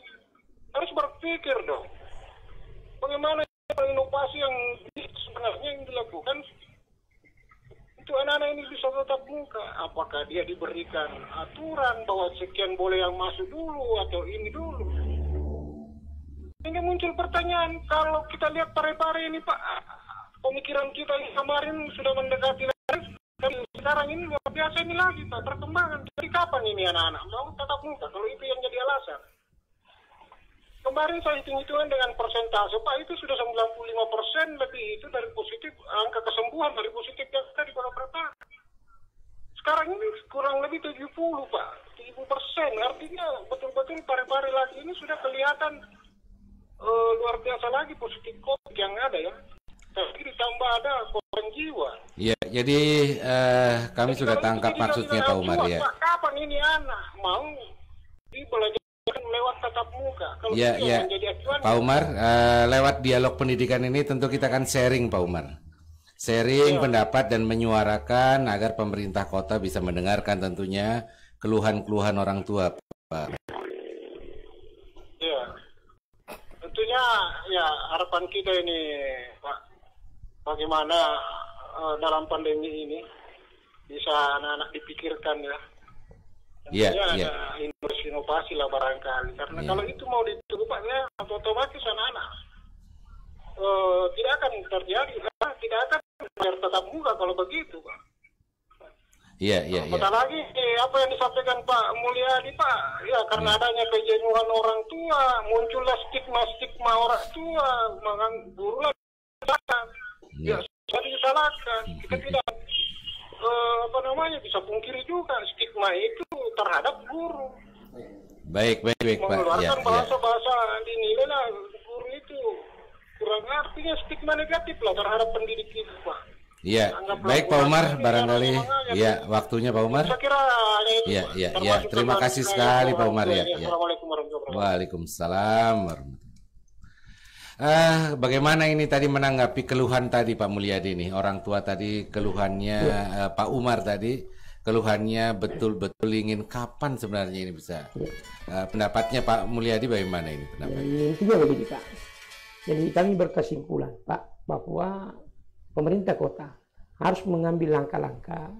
Harus berpikir dong. Bagaimana inovasi yang sebenarnya yang dilakukan untuk anak-anak ini bisa tetap muka. Apakah dia diberikan aturan bahwa sekian boleh yang masuk dulu atau ini dulu. Ini muncul pertanyaan, kalau kita lihat pare-pare ini Pak, pemikiran kita yang kemarin sudah mendekati sekarang ini luar biasa ini lagi Pak, perkembangan. Jadi kapan ini anak-anak mau tatap muka kalau itu yang jadi alasan? Kemarin saya hitung-hitungan dengan persentase Pak, itu sudah 95% lebih itu dari positif, angka kesembuhan dari positif yang ada di Pare-Pare. Sekarang ini kurang lebih 70 Pak, 70%. Artinya betul-betul Pare-Pare lagi ini sudah kelihatan luar biasa lagi positif COVID yang ada ya. Tapi ditambah ada korban jiwa. Ya, jadi kami sudah tangkap maksudnya Pak Umar ya. Pak, kapan ini anak mau dibelajarkan lewat tatap muka? Kalau Ya. menjadi acuan, Pak Umar, lewat dialog pendidikan ini tentu kita akan sharing Pak Umar. Sharing pendapat dan menyuarakan agar pemerintah kota bisa mendengarkan tentunya keluhan-keluhan orang tua Pak. Ya. Tentunya ya harapan kita ini Pak, bagaimana dalam pandemi ini bisa anak-anak dipikirkan ya. Iya, Tentunya ada inovasi lah barangkali. Karena kalau itu mau ditunggu Pak, ya otomatis anak-anak tidak akan terjadi, tidak akan belajar tatap muka kalau begitu Pak. Iya. Apatah lagi apa yang disampaikan Pak Mulyadi Pak, ya karena adanya kejenuhan orang tua, muncullah stigma orang tua, maka guru lah ya jadi disalahkan. Kita tidak bisa pungkiri juga stigma itu terhadap guru. Baik Pak. Mengeluarkan bahasa-bahasa dinilai lah guru itu kurang artinya stigma negatif lah terhadap pendidik itu Pak. Iya, baik Pak Umar, barangkali ya waktunya Pak Umar. Saya kira Ya. Terima kasih sekali Pak Umar ya. Assalamualaikum warahmatullahi wabarakatuh. Waalaikumsalam warahmatullahi. Bagaimana ini tadi menanggapi keluhan tadi Pak Mulyadi nih, orang tua tadi keluhannya Pak Umar tadi keluhannya betul-betul ingin kapan sebenarnya ini bisa. Pendapatnya Pak Mulyadi bagaimana ini pendapatnya? Intinya begini Pak. Jadi kami berkesimpulan Pak bahwa pemerintah kota harus mengambil langkah-langkah,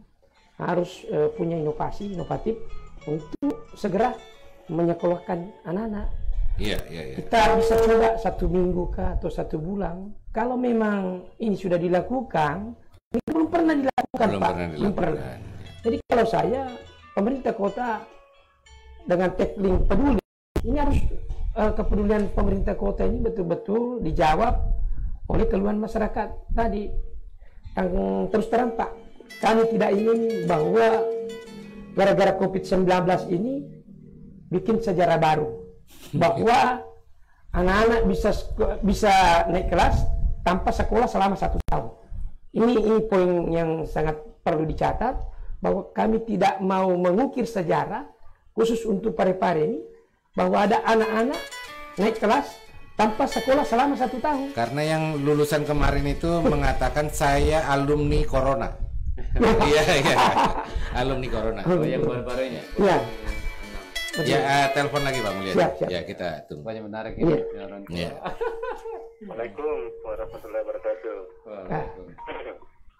harus punya inovatif untuk segera menyekolahkan anak-anak. Iya. Kita bisa coba 1 minggu kah atau 1 bulan. Kalau memang ini sudah dilakukan, ini belum pernah dilakukan Pak. Belum pernah. Jadi kalau saya, pemerintah kota dengan tackling peduli, ini harus kepedulian pemerintah kota ini betul-betul dijawab oleh keluhan masyarakat tadi. Yang terus terang Pak, kami tidak ingin bahwa gara-gara COVID-19 ini bikin sejarah baru bahwa anak-anak bisa naik kelas tanpa sekolah selama 1 tahun. Ini poin yang sangat perlu dicatat, bahwa kami tidak mau mengukir sejarah khusus untuk Parepare ini bahwa ada anak-anak naik kelas tanpa sekolah selama 1 tahun. Karena yang lulusan kemarin itu mengatakan saya alumni corona. Iya. Alumni corona. Yang baru-barunya. Iya. Ya, telepon lagi Pak Mulyadi. Siap. Ya, kita tunggu. Banyak menarik ini. Iya. Assalamualaikum warahmatullahi wabarakatuh.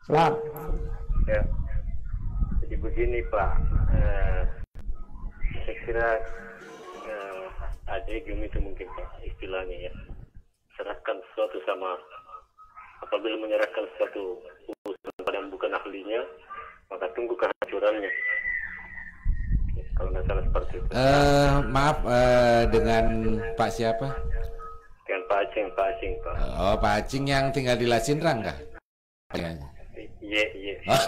Selamat. Ya. Jadi begini Pak, saya kira adegum itu mungkin Pak istilahnya ya. Serahkan sesuatu sama, apabila menyerahkan sesuatu urusan pada yang bukan ahlinya, maka tunggu kehancurannya. Kalau nggak salah seperti itu. Maaf, dengan Pak siapa? Dengan Pak Acing Pak. Oh, Pak Acing yang tinggal di Lasinrang kah? Iya. Oh,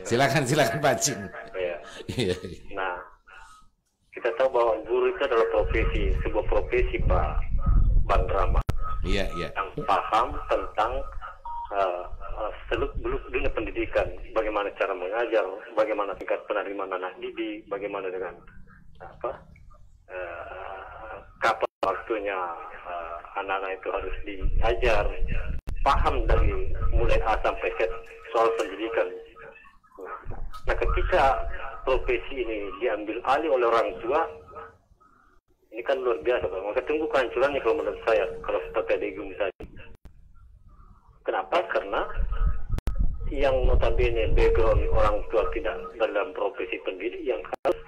silakan Pak Acing. Ya. Iya. Nah, kita tahu bahwa guru itu adalah sebuah profesi Pak Bang Rama. Iya. Yang paham tentang seluk beluk dunia pendidikan, bagaimana cara mengajar, bagaimana tingkat penerimaan anak didik, bagaimana dengan kapan waktunya anak-anak itu harus diajar, paham dari mulai A sampai Z soal pendidikan. Nah, ketika profesi ini diambil alih oleh orang tua, ini kan luar biasa Pak. Maka tunggu kehancurannya kalau menurut saya, kalau seperti adegum tadi. Kenapa? Karena yang notabene background orang tua tidak dalam profesi pendidik, yang harus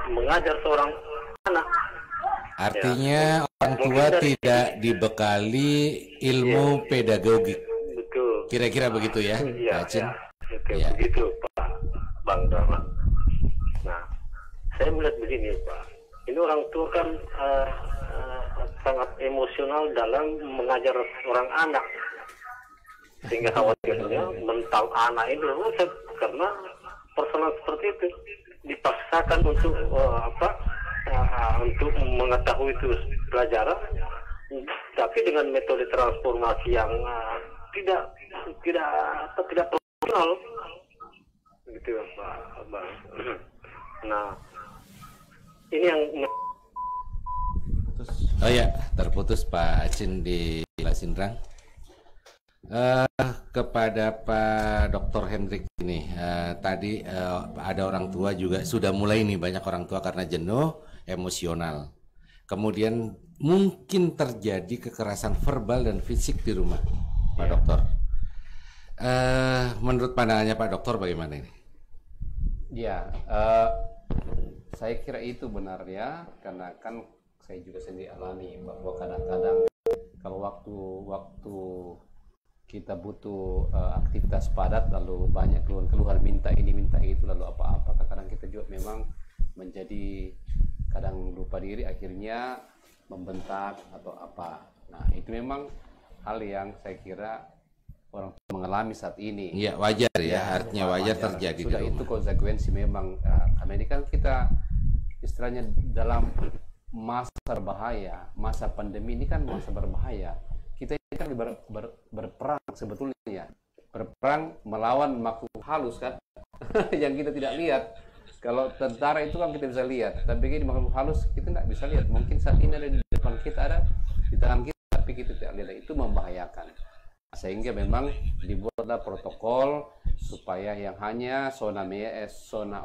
mengajar seorang anak. Artinya orang tua tidak dibekali ilmu pedagogik. Betul. Kira-kira begitu ya, Pak Acing? Ya. Begitu Pak Bang Dharma. Nah, saya melihat begini Pak. Ini orang tua kan sangat emosional dalam mengajar seorang anak, sehingga khawatirnya mental anak itu rusak karena persoalan seperti itu dipaksakan untuk untuk mengetahui itu pelajaran, tapi dengan metode transformasi yang tidak profesional, gitu Pak Bang. Nah, ini yang Oh ya, terputus Pak Acing di Lasinrang. Kepada Pak Dr. Hendrik ini, tadi ada orang tua juga sudah mulai nih, banyak orang tua karena jenuh emosional. Kemudian mungkin terjadi kekerasan verbal dan fisik di rumah. Pak Dokter. Menurut pandangannya Pak Dokter bagaimana ini? Ya, saya kira itu benar ya, karena kan saya juga sendiri alami bahwa kadang-kadang kalau waktu kita butuh aktivitas padat, lalu banyak keluhan-keluhan, minta ini minta itu, lalu apa-apa, kadang kita juga memang menjadi kadang lupa diri, akhirnya membentak atau apa. Nah itu memang hal yang saya kira orang mengalami saat ini. Iya, wajar ya, artinya wajar terjadi. Sudah itu konsekuensi memang, karena ini kan kita istilahnya dalam masa berbahaya, masa pandemi ini kan masa berbahaya. Kita ini kan berperang sebetulnya ya, berperang melawan makhluk halus kan, yang kita tidak lihat. Kalau tentara itu kan kita bisa lihat, tapi ini makhluk halus kita tidak bisa lihat. Mungkin saat ini ada di depan kita, ada di tangan kita, tapi kita tidak lihat. Itu membahayakan. Sehingga memang dibuatlah protokol supaya yang hanya zona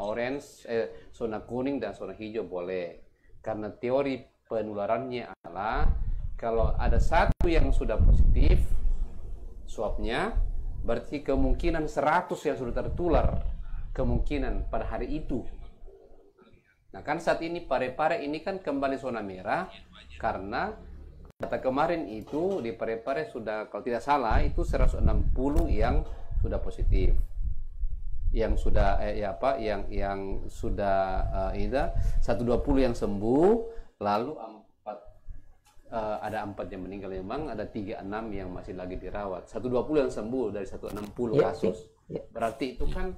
orange, zona kuning dan zona hijau boleh. Karena teori penularannya adalah kalau ada satu yang sudah positif swabnya, berarti kemungkinan 100 yang sudah tertular kemungkinan pada hari itu. Nah kan saat ini Parepare ini kan kembali zona merah karena kata kemarin itu di Parepare sudah, kalau tidak salah itu 160 yang sudah positif, yang sudah yang sudah 120 yang sembuh, lalu ada 4 yang meninggal memang, ada 36 yang masih lagi dirawat, 120 yang sembuh dari 160 kasus. Berarti itu kan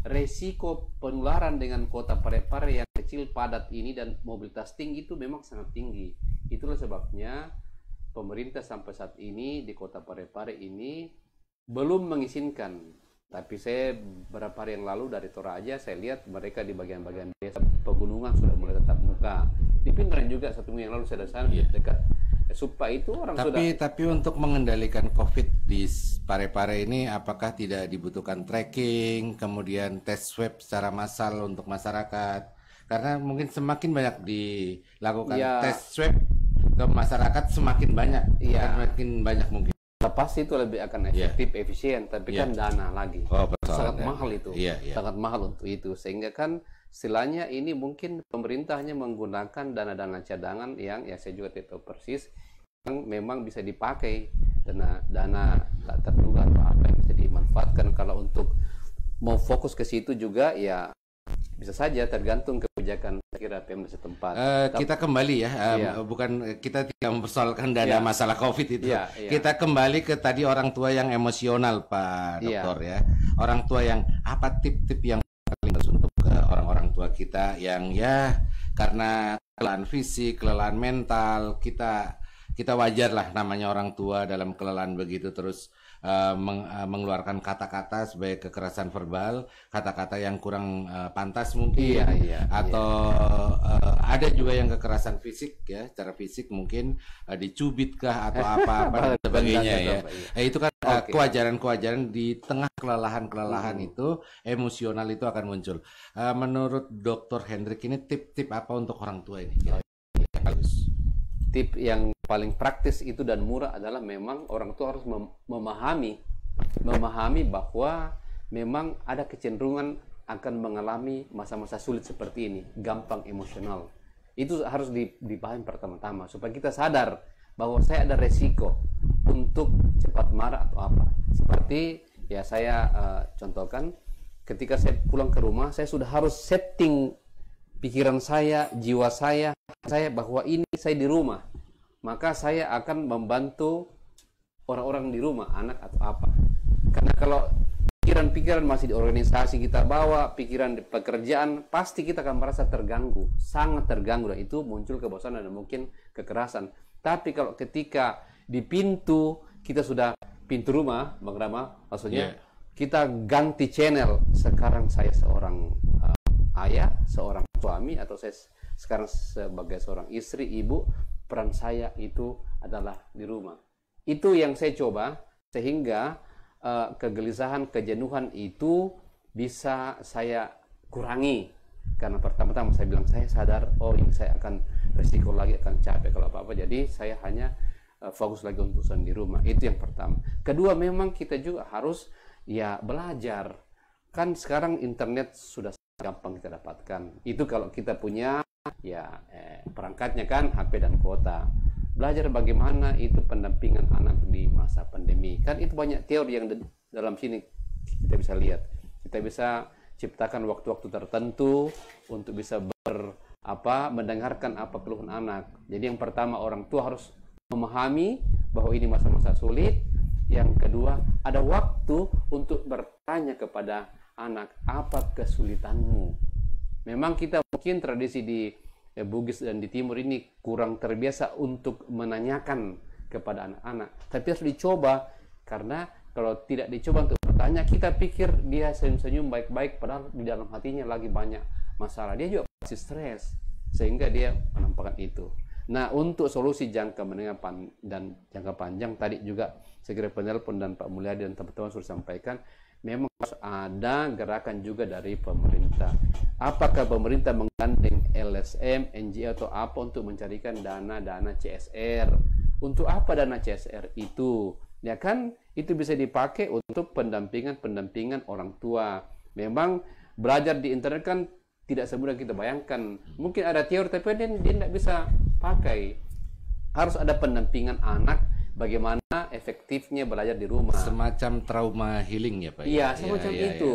resiko penularan dengan kota Parepare yang kecil padat ini dan mobilitas tinggi itu memang sangat tinggi. Itulah sebabnya pemerintah sampai saat ini di kota Parepare ini belum mengizinkan. Tapi saya beberapa hari yang lalu dari Toraja saya lihat mereka di bagian-bagian desa pegunungan sudah mulai tatap muka. Di Pindrang juga 1 minggu yang lalu saya datang dekat Supa itu orang Tapi untuk mengendalikan COVID di Parepare ini apakah tidak dibutuhkan tracking, kemudian tes swab secara massal untuk masyarakat? Karena mungkin semakin banyak dilakukan tes swab ke masyarakat semakin banyak, semakin banyak mungkin. Pasti itu lebih akan efektif, efisien, tapi kan dana lagi. Sangat mahal itu, sangat mahal untuk itu. Sehingga kan istilahnya ini mungkin pemerintahnya menggunakan dana-dana cadangan yang saya juga tidak tahu persis, yang memang bisa dipakai dana tak terduga atau apa yang bisa dimanfaatkan. Kalau untuk mau fokus ke situ juga ya bisa saja tergantung kebijakan kira Pemda setempat. Kita kembali ya, bukan kita tidak mempersoalkan dana masalah COVID itu. Kita kembali ke tadi orang tua yang emosional Pak Dokter ya. Orang tua yang apa tip-tip yang paling bagus untuk orang-orang tua kita yang karena kelelahan fisik, kelelahan mental, kita wajar lah namanya orang tua dalam kelelahan begitu terus mengeluarkan kata-kata sebagai kekerasan verbal, kata-kata yang kurang pantas mungkin, atau ada juga yang kekerasan fisik ya, secara fisik mungkin dicubitkah atau apa dan sebagainya ya. Itu kan kewajaran di tengah kelelahan itu emosional itu akan muncul. Menurut Dr. Hendrik ini tip-tip apa untuk orang tua ini? Tip yang paling praktis itu dan murah adalah memang orang tua harus memahami bahwa memang ada kecenderungan akan mengalami masa-masa sulit seperti ini, gampang emosional. Itu harus dipahami pertama-tama supaya kita sadar bahwa saya ada resiko untuk cepat marah atau apa. Seperti ya saya contohkan, ketika saya pulang ke rumah saya sudah harus setting pikiran saya, jiwa saya bahwa ini saya di rumah, maka saya akan membantu orang-orang di rumah, anak atau apa. Karena kalau pikiran-pikiran masih di organisasi kita bawa, pikiran di pekerjaan, pasti kita akan merasa terganggu, sangat terganggu, dan itu muncul kebosanan dan mungkin kekerasan. Tapi kalau ketika di pintu kita sudah pintu rumah, Bang Rama, maksudnya kita ganti channel. Sekarang saya seorang ayah, seorang suami, atau saya sekarang sebagai seorang istri, ibu, peran saya itu adalah di rumah. Itu yang saya coba sehingga kegelisahan, kejenuhan itu bisa saya kurangi. Karena pertama-tama saya bilang saya sadar, oh ini saya akan resiko lagi, akan capek kalau apa-apa. Jadi saya hanya fokus lagi untuk urusan di rumah. Itu yang pertama. Kedua, memang kita juga harus ya belajar. Kan sekarang internet sudah gampang kita dapatkan. Itu kalau kita punya ya perangkatnya kan HP dan kuota. Belajar bagaimana itu pendampingan anak di masa pandemi. Kan itu banyak teori yang dalam sini kita bisa lihat. Kita bisa ciptakan waktu-waktu tertentu untuk bisa mendengarkan apa keluhan anak. Jadi yang pertama, orang tua harus memahami bahwa ini masa-masa sulit. Yang kedua, ada waktu untuk bertanya kepada anak, apa kesulitanmu? Memang kita mungkin tradisi di Bugis dan di Timur ini kurang terbiasa untuk menanyakan kepada anak-anak. Tapi harus dicoba, karena kalau tidak dicoba untuk bertanya, kita pikir dia senyum-senyum baik-baik, padahal di dalam hatinya lagi banyak masalah. Dia juga pasti stres, sehingga dia menampakkan itu. Nah, untuk solusi jangka menengah dan jangka panjang, tadi juga segera penelpon dan Pak Mulyadi dan teman-teman sudah sampaikan, memang harus ada gerakan juga dari pemerintah. Apakah pemerintah menggandeng LSM, NGO atau apa untuk mencarikan dana CSR? Untuk apa dana CSR itu? Ya kan, itu bisa dipakai untuk pendampingan orang tua. Memang belajar di internet kan tidak semudah kita bayangkan. Mungkin ada teori, tapi dia tidak bisa pakai. Harus ada pendampingan anak, bagaimana efektifnya belajar di rumah. Semacam trauma healing ya Pak? Iya, semacam itu.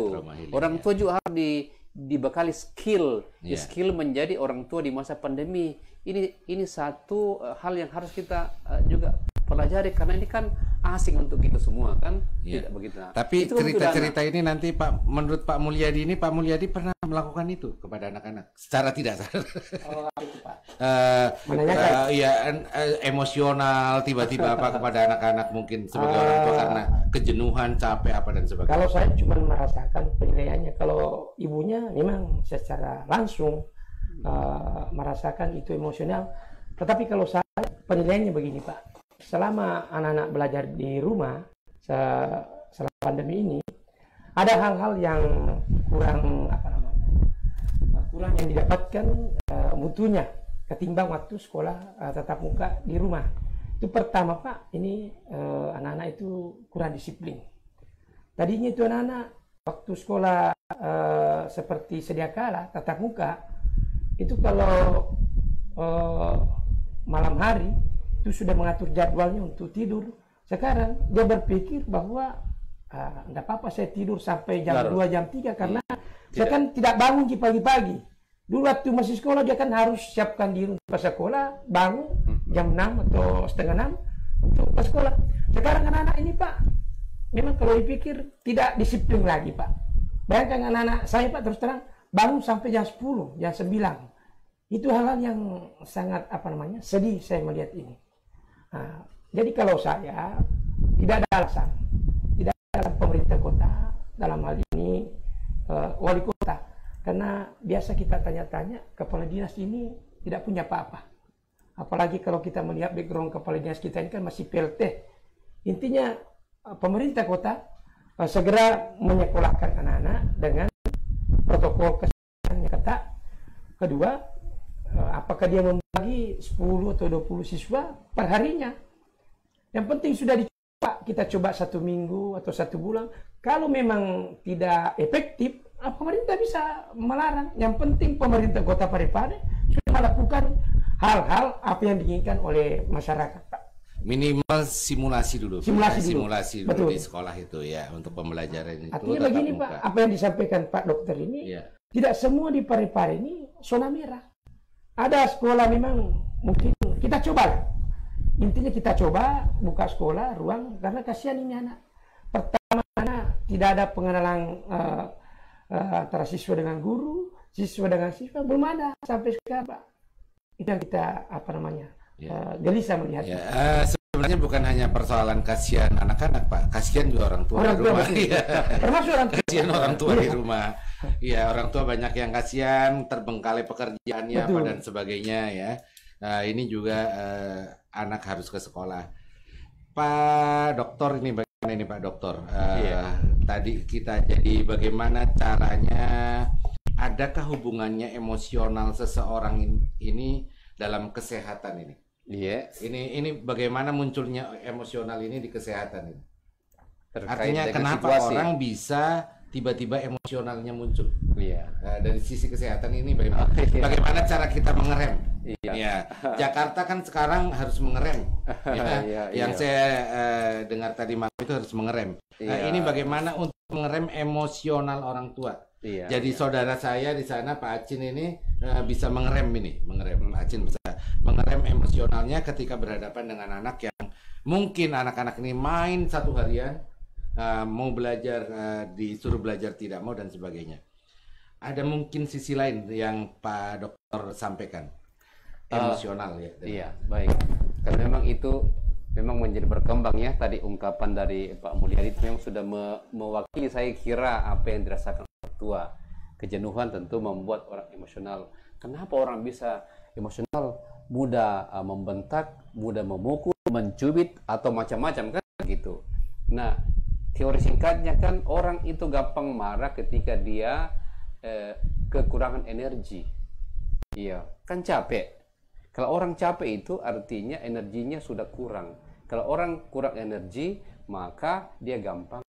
Orang tua juga harus dibekali skill. Skill menjadi orang tua di masa pandemi. Ini satu hal yang harus kita juga pelajari, karena ini kan asing untuk kita semua kan. Tidak begitu. Tapi cerita-cerita ini nanti Pak, menurut Pak Mulyadi ini, Pak Mulyadi pernah melakukan itu kepada anak-anak secara tidak sadar. Oh, itu Pak. Emosional tiba-tiba apa kepada anak-anak mungkin sebagai orang tua karena kejenuhan, capek apa dan sebagainya. Kalau saya cuma merasakan penilaiannya, kalau ibunya memang secara langsung merasakan itu emosional. Tetapi kalau saya penilaiannya begini Pak, selama anak-anak belajar di rumah selama pandemi ini, ada hal-hal yang kurang kurang yang didapatkan mutunya ketimbang waktu sekolah tatap muka di rumah. Itu pertama Pak, ini anak-anak itu kurang disiplin. Tadinya itu anak-anak waktu sekolah seperti sedia kala tatap muka, itu kalau malam hari itu sudah mengatur jadwalnya untuk tidur. Sekarang dia berpikir bahwa enggak apa-apa saya tidur sampai jam 2, jam 3 karena saya kan tidak bangun pagi-pagi. Dulu waktu masih sekolah dia kan harus siapkan diri untuk ke sekolah, bangun jam 6 atau setengah 6 untuk ke sekolah. Sekarang anak-anak ini Pak, memang kalau dipikir tidak disiplin lagi Pak. Bayangkan anak-anak saya Pak, terus terang bangun sampai jam 10, jam 9. Itu hal-hal yang sangat sedih saya melihat ini. Nah, jadi kalau saya tidak ada alasan, tidak ada pemerintah kota dalam hal ini wali kota, karena biasa kita tanya-tanya kepala dinas ini tidak punya apa-apa. Apalagi kalau kita melihat background kepala dinas kita ini kan masih PLT. Intinya pemerintah kota segera menyekolahkan anak-anak dengan protokol kesehatan yang ketat. Kedua, apakah dia membagi 10 atau 20 siswa per harinya. Yang penting sudah dicoba, kita coba 1 minggu atau 1 bulan. Kalau memang tidak efektif, pemerintah bisa melarang. Yang penting pemerintah Kota Parepare sudah melakukan hal-hal apa yang diinginkan oleh masyarakat, Pak. Minimal simulasi dulu. Simulasi dulu Betul. di sekolah itu ya untuk pembelajaran itu. Artinya begini Pak, apa yang disampaikan Pak Dokter ini, tidak semua di Parepare ini zona merah. Ada sekolah memang mungkin kita coba. Intinya kita coba buka sekolah, ruang, karena kasihan ini anak. Pertama, tidak ada pengenalan antara siswa dengan guru, siswa dengan siswa, belum ada sampai sekarang Pak. Itu yang kita gelisah melihat. Sebenarnya bukan hanya persoalan kasihan anak-anak Pak, kasihan juga orang tua di rumah. Termasuk orang tua. Kasihan orang tua di rumah. Iya, orang tua banyak yang kasihan, terbengkalai pekerjaannya apa dan sebagainya ya. Nah, ini juga anak harus ke sekolah. Pak Dokter, ini bagaimana ini Pak Dokter? Tadi kita jadi bagaimana caranya, adakah hubungannya emosional seseorang ini dalam kesehatan ini? Iya. Ini bagaimana munculnya emosional ini di kesehatan ini. Terkait Artinya dengan kenapa situasi. orang bisa tiba-tiba emosionalnya muncul? Iya. Nah, dari sisi kesehatan ini bagaimana, Iya. bagaimana cara kita mengerem? Iya. Ya, Jakarta kan sekarang harus mengerem. Ya, Iya, yang iya. saya dengar tadi malam itu harus mengerem. Nah, Iya. ini bagaimana untuk mengerem emosional orang tua? Iya. Jadi iya. saudara saya di sana Pak Acin ini bisa mengerem Pak Acin bisa mengerem emosionalnya ketika berhadapan dengan anak yang mungkin anak-anak ini main satu harian, mau belajar, disuruh belajar tidak mau dan sebagainya. Ada mungkin sisi lain yang Pak Dokter sampaikan, emosional ya. Iya, baik. Karena memang itu memang menjadi berkembang ya, tadi ungkapan dari Pak Mulyadi itu memang sudah mewakili saya kira apa yang dirasakan orang tua. Kejenuhan tentu membuat orang emosional. Kenapa orang bisa emosional? Mudah membentak, mudah memukul, mencubit atau macam-macam kan gitu. Nah, teori singkatnya kan orang itu gampang marah ketika dia kekurangan energi. Iya, kan capek. Kalau orang capek itu artinya energinya sudah kurang. Kalau orang kurang energi, maka dia gampang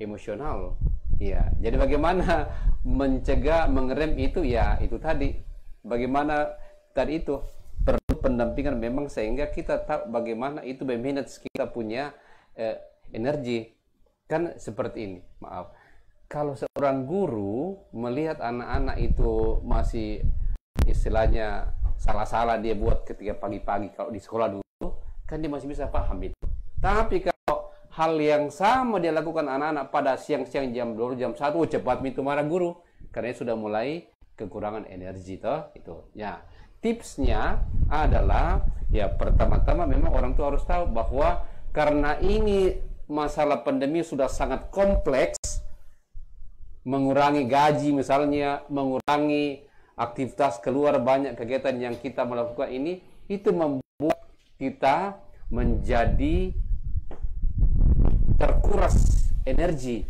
emosional. Iya, jadi bagaimana mencegah, mengerem itu ya itu tadi. Bagaimana tadi itu perlu pendampingan memang sehingga kita tahu bagaimana itu memanage kita punya energi. Kan seperti ini, maaf. Kalau seorang guru melihat anak-anak itu masih istilahnya salah-salah dia buat ketika pagi-pagi kalau di sekolah dulu, kan dia masih bisa paham itu. Tapi kalau hal yang sama dia lakukan anak-anak pada siang-siang jam 2, jam 1, cepat itu marah guru. Karena sudah mulai kekurangan energi toh itu. Ya, tipsnya adalah ya pertama-tama memang orang tua harus tahu bahwa karena ini masalah pandemi sudah sangat kompleks, mengurangi gaji misalnya, mengurangi aktivitas keluar, banyak kegiatan yang kita melakukan ini, itu membuat kita menjadi terkuras energi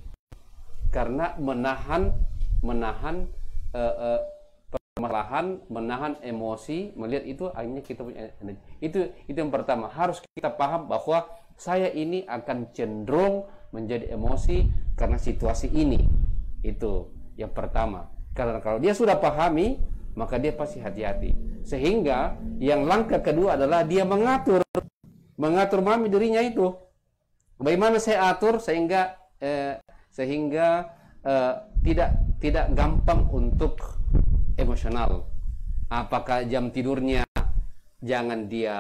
karena menahan permasalahan, menahan emosi, melihat itu akhirnya kita punya energi. Itu yang pertama, harus kita paham bahwa saya ini akan cenderung menjadi emosi karena situasi ini. Itu yang pertama. Karena kalau dia sudah pahami, maka dia pasti hati-hati. Sehingga yang langkah kedua adalah dia mengatur mami dirinya itu. Bagaimana saya atur sehingga tidak gampang untuk emosional. Apakah jam tidurnya jangan dia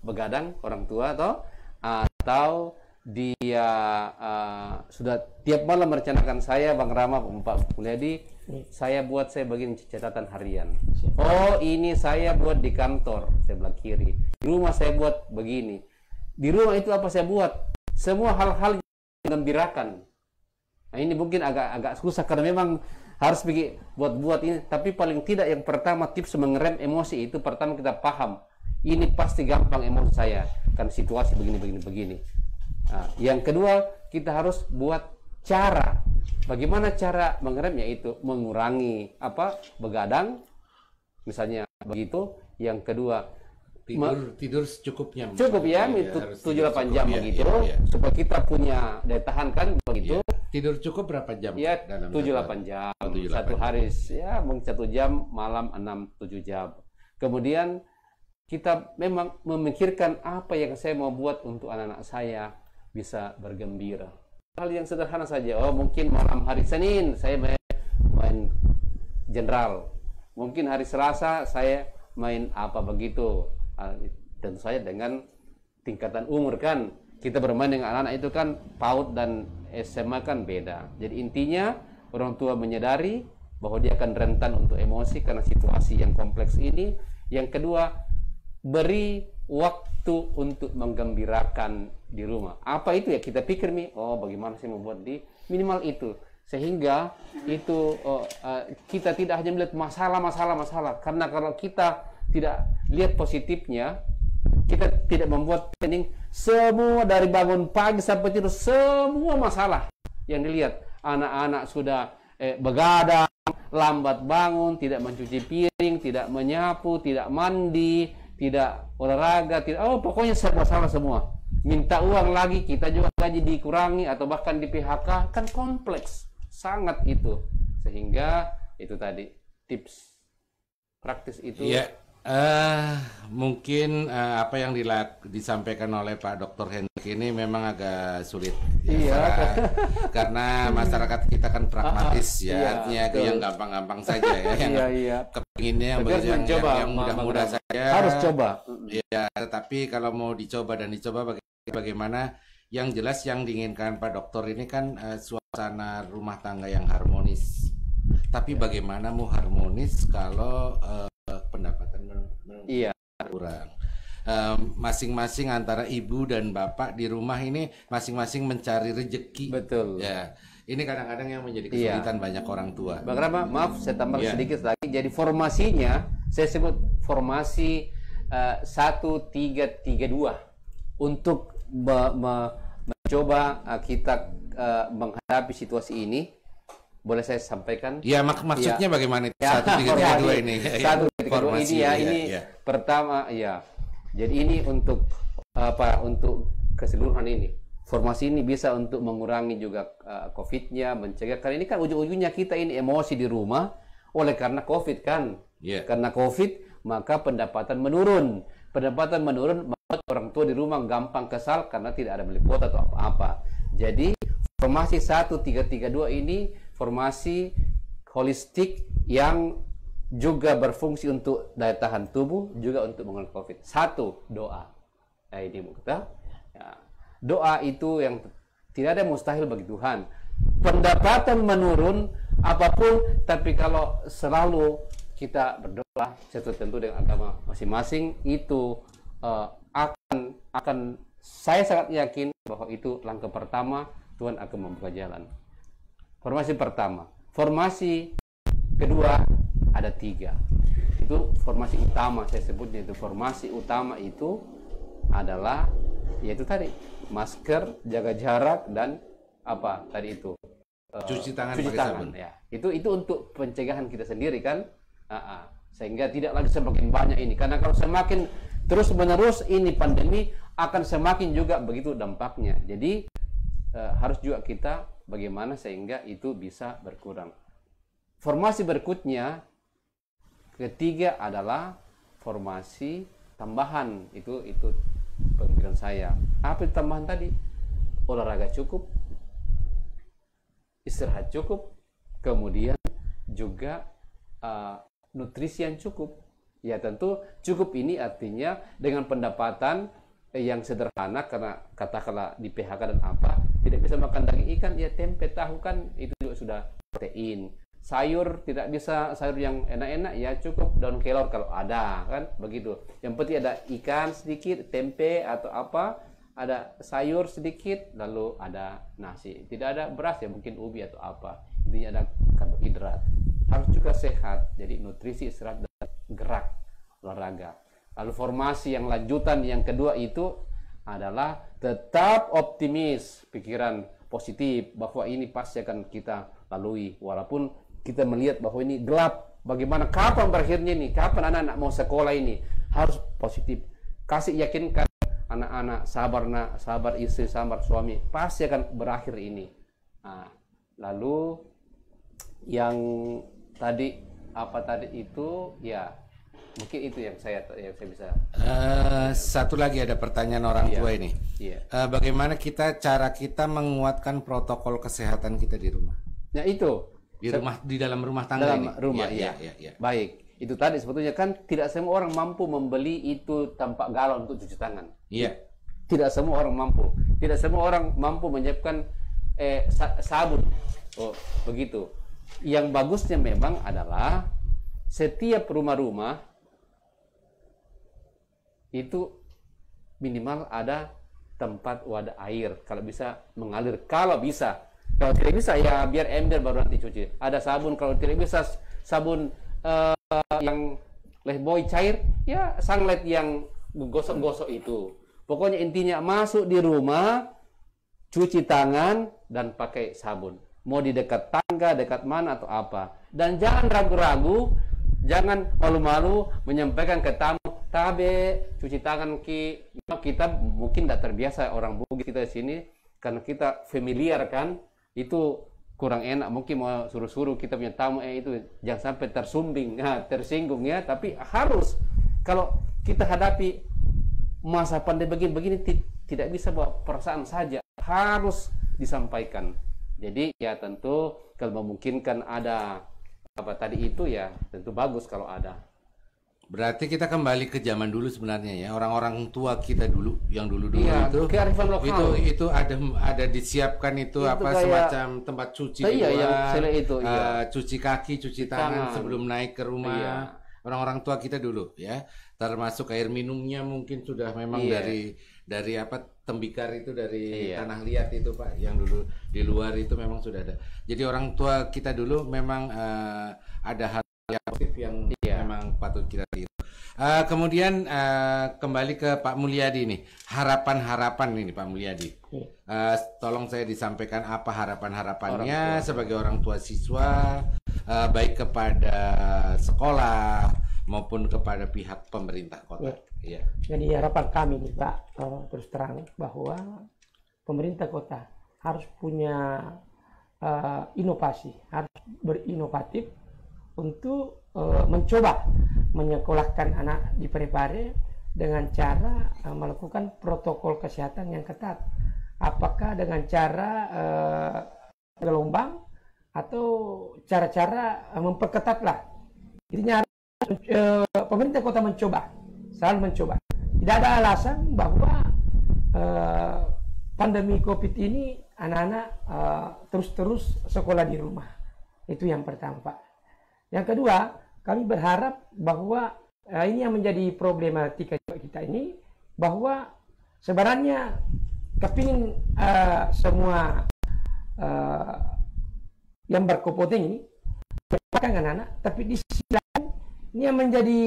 begadang orang tua atau dia sudah tiap malam merencanakan saya Bang Rama, Pak Mulyadi, saya begini catatan harian. Oh, ini saya buat di kantor, saya belah kiri. Di rumah saya buat begini. Di rumah itu apa saya buat? Semua hal-hal yang menggembirakan. Nah, ini mungkin agak susah karena memang harus buat ini. Tapi paling tidak yang pertama tips mengerem emosi itu pertama kita paham. Ini pasti gampang emosi saya karena situasi begini. Nah, yang kedua kita harus buat cara. Bagaimana cara mengeremnya itu mengurangi begadang misalnya begitu. Yang kedua tidur secukupnya. Cukup ya, itu 7-8 jam begitu supaya kita punya daya tahan kan begitu. Tidur cukup berapa jam? Ya, 7-8 jam. Satu hari ya mungkin 1 jam, malam 6-7 jam. Kemudian kita memang memikirkan apa yang saya mau buat untuk anak-anak saya bisa bergembira. Hal yang sederhana saja. Oh, mungkin malam hari Senin saya main general. Mungkin hari Selasa saya main apa begitu. Tentu saja dengan tingkatan umur kan. Kita bermain dengan anak-anak itu kan PAUD dan SMA kan beda. Jadi intinya orang tua menyadari bahwa dia akan rentan untuk emosi karena situasi yang kompleks ini. Yang kedua, beri waktu untuk menggembirakan di rumah. Apa itu ya? Kita pikir bagaimana sih membuat di minimal itu. Sehingga itu kita tidak hanya melihat masalah. Karena kalau kita tidak lihat positifnya, kita tidak membuat planning semua dari bangun pagi sampai tidur, semua masalah yang dilihat. Anak-anak sudah begadang, lambat bangun, tidak mencuci piring, tidak menyapu, tidak mandi, tidak olahraga, tidak, pokoknya serba salah semua. Minta uang lagi, kita juga gaji dikurangi atau bahkan di PHK, kan kompleks sangat itu. Sehingga itu tadi tips praktis itu. Ya, mungkin apa yang disampaikan oleh Pak Dr. Hendrik ini memang agak sulit. Iya. Karena masyarakat kita kan pragmatis ya, artinya yang gampang-gampang saja ya. Iya. Kepinginnya yang mudah-mudah saja. Harus coba. Ya, tetapi kalau mau dicoba dan dicoba bagaimana, yang jelas yang diinginkan Pak Dokter ini kan suasana rumah tangga yang harmonis. Tapi bagaimana mau harmonis kalau pendapatan kurang? Masing-masing antara ibu dan bapak di rumah ini masing-masing mencari rezeki. Betul. Ya, ini kadang-kadang yang menjadi kesulitan banyak orang tua. Bang Rama, maaf saya tambah sedikit lagi. Jadi formasinya saya sebut formasi 1332 untuk mencoba kita menghadapi situasi ini. Boleh saya sampaikan? Ya, maksudnya bagaimana itu 1332 ini? 1332 ini ya, ini pertama ya. Jadi ini untuk untuk keseluruhan ini. Formasi ini bisa untuk mengurangi juga COVID-nya, mencegah. Karena ini kan ujung-ujungnya kita ini emosi di rumah oleh karena COVID kan. Karena COVID maka pendapatan menurun. Pendapatan menurun membuat orang tua di rumah gampang kesal karena tidak ada beli kuota atau apa-apa. Jadi formasi 1332 ini formasi holistik yang juga berfungsi untuk daya tahan tubuh, juga untuk mengurangi COVID. 1, doa. Nah, ini kita. Ya. Doa itu yang tidak ada mustahil bagi Tuhan. Pendapatan menurun apapun, tapi kalau selalu kita berdoa sesuai tentu dengan agama masing-masing, itu akan saya sangat yakin bahwa itu langkah pertama Tuhan akan membuka jalan. Formasi pertama. Formasi kedua ada 3. Itu formasi utama saya sebutnya itu. Formasi utama itu adalah yaitu tadi masker, jaga jarak, dan apa tadi itu cuci tangan sabun. Ya. Itu untuk pencegahan kita sendiri kan. Sehingga tidak lagi semakin banyak ini. Karena kalau semakin terus menerus ini pandemi akan semakin juga begitu dampaknya. Jadi harus juga kita bagaimana sehingga itu bisa berkurang. Formasi berikutnya ketiga adalah formasi tambahan. Itu pemikiran saya. Apa itu tambahan tadi? Olahraga cukup, istirahat cukup, kemudian juga nutrisi yang cukup. Ya tentu cukup ini artinya dengan pendapatan yang sederhana, karena katakanlah di PHK dan apa, tidak bisa makan daging ikan, ya tempe tahu kan itu juga sudah protein. Sayur tidak bisa sayur yang enak-enak, ya cukup daun kelor kalau ada kan begitu. Yang penting ada ikan sedikit, tempe atau apa, ada sayur sedikit, lalu ada nasi. Tidak ada beras ya mungkin ubi atau apa. Intinya ada karbohidrat. Harus juga sehat. Jadi nutrisi, istirahat, dan gerak, olahraga. Lalu formasi yang lanjutan yang kedua itu adalah tetap optimis, pikiran positif bahwa ini pasti akan kita lalui walaupun kita melihat bahwa ini gelap. Bagaimana kapan berakhirnya ini? Kapan anak-anak mau sekolah ini? Harus positif. Kasih yakinkan anak-anak, sabar istri, sabar suami, pasti akan berakhir ini. Nah, lalu yang tadi apa tadi itu ya mungkin itu yang saya bisa. Satu lagi ada pertanyaan orang tua ini. Bagaimana cara kita menguatkan protokol kesehatan kita di rumah? Nah itu di dalam rumah tangga dalam ini. Rumah ya. Baik, itu tadi sebetulnya kan tidak semua orang mampu membeli itu tanpa galon untuk cuci tangan. Iya. Tidak semua orang mampu. Tidak semua orang mampu menyiapkan sabun. Oh begitu. Yang bagusnya memang adalah setiap rumah-rumah itu minimal ada tempat wadah air, kalau bisa mengalir, kalau bisa. Kalau tidak bisa ya biar ember baru nanti cuci. Ada sabun, kalau tidak bisa sabun yang Lifebuoy cair, ya sunlight yang gosok-gosok itu. Pokoknya intinya masuk di rumah, cuci tangan dan pakai sabun. Mau di dekat tangga, dekat mana atau apa. Dan jangan ragu-ragu, jangan malu-malu menyampaikan ke tamu, tabe, cuci tangan kita mungkin tidak terbiasa orang Bugis kita di sini karena kita familiar kan, itu kurang enak mungkin mau suruh-suruh kita punya tamu itu jangan sampai tersinggung ya, tapi harus kalau kita hadapi masa pandemi begini tidak bisa bawa perasaan saja, harus disampaikan. Jadi ya tentu kalau memungkinkan ada apa tadi itu ya tentu bagus kalau ada. Berarti kita kembali ke zaman dulu sebenarnya ya, orang-orang tua kita dulu yang dulu Iya, itu kearifan lokal. itu ada disiapkan itu apa kayak- semacam tempat cuci di Iya, yang luar, sele itu, iya. cuci kaki, cuci tangan tangan. sebelum naik ke rumah. Iya. Orang-orang tua kita dulu ya, termasuk air minumnya mungkin sudah memang Iya. dari apa tembikar itu dari Iya. tanah liat itu Pak, yang dulu di luar itu memang sudah ada. Jadi orang tua kita dulu memang ada hal yang positif yang Iya. memang patut kita tiru. Kemudian kembali ke Pak Mulyadi nih, harapan-harapan ini Pak Mulyadi. Tolong saya disampaikan apa harapan-harapannya sebagai orang tua siswa, baik kepada sekolah maupun kepada pihak pemerintah kota. Iya. Jadi harapan kami nih Pak, terus terang bahwa pemerintah kota harus punya inovasi, harus berinovatif untuk mencoba menyekolahkan anak di Parepare dengan cara melakukan protokol kesehatan yang ketat. Apakah dengan cara gelombang atau cara-cara memperketatlah. Intinya pemerintah kota selalu mencoba. Tidak ada alasan bahwa pandemi COVID ini anak-anak terus-terus sekolah di rumah. Itu yang pertama Pak. Yang kedua, kami berharap bahwa ini yang menjadi problematika kita ini, bahwa sebenarnya kepingin semua yang berkompetensi ini merupakan anak-anak, tapi di sisi lain ini yang menjadi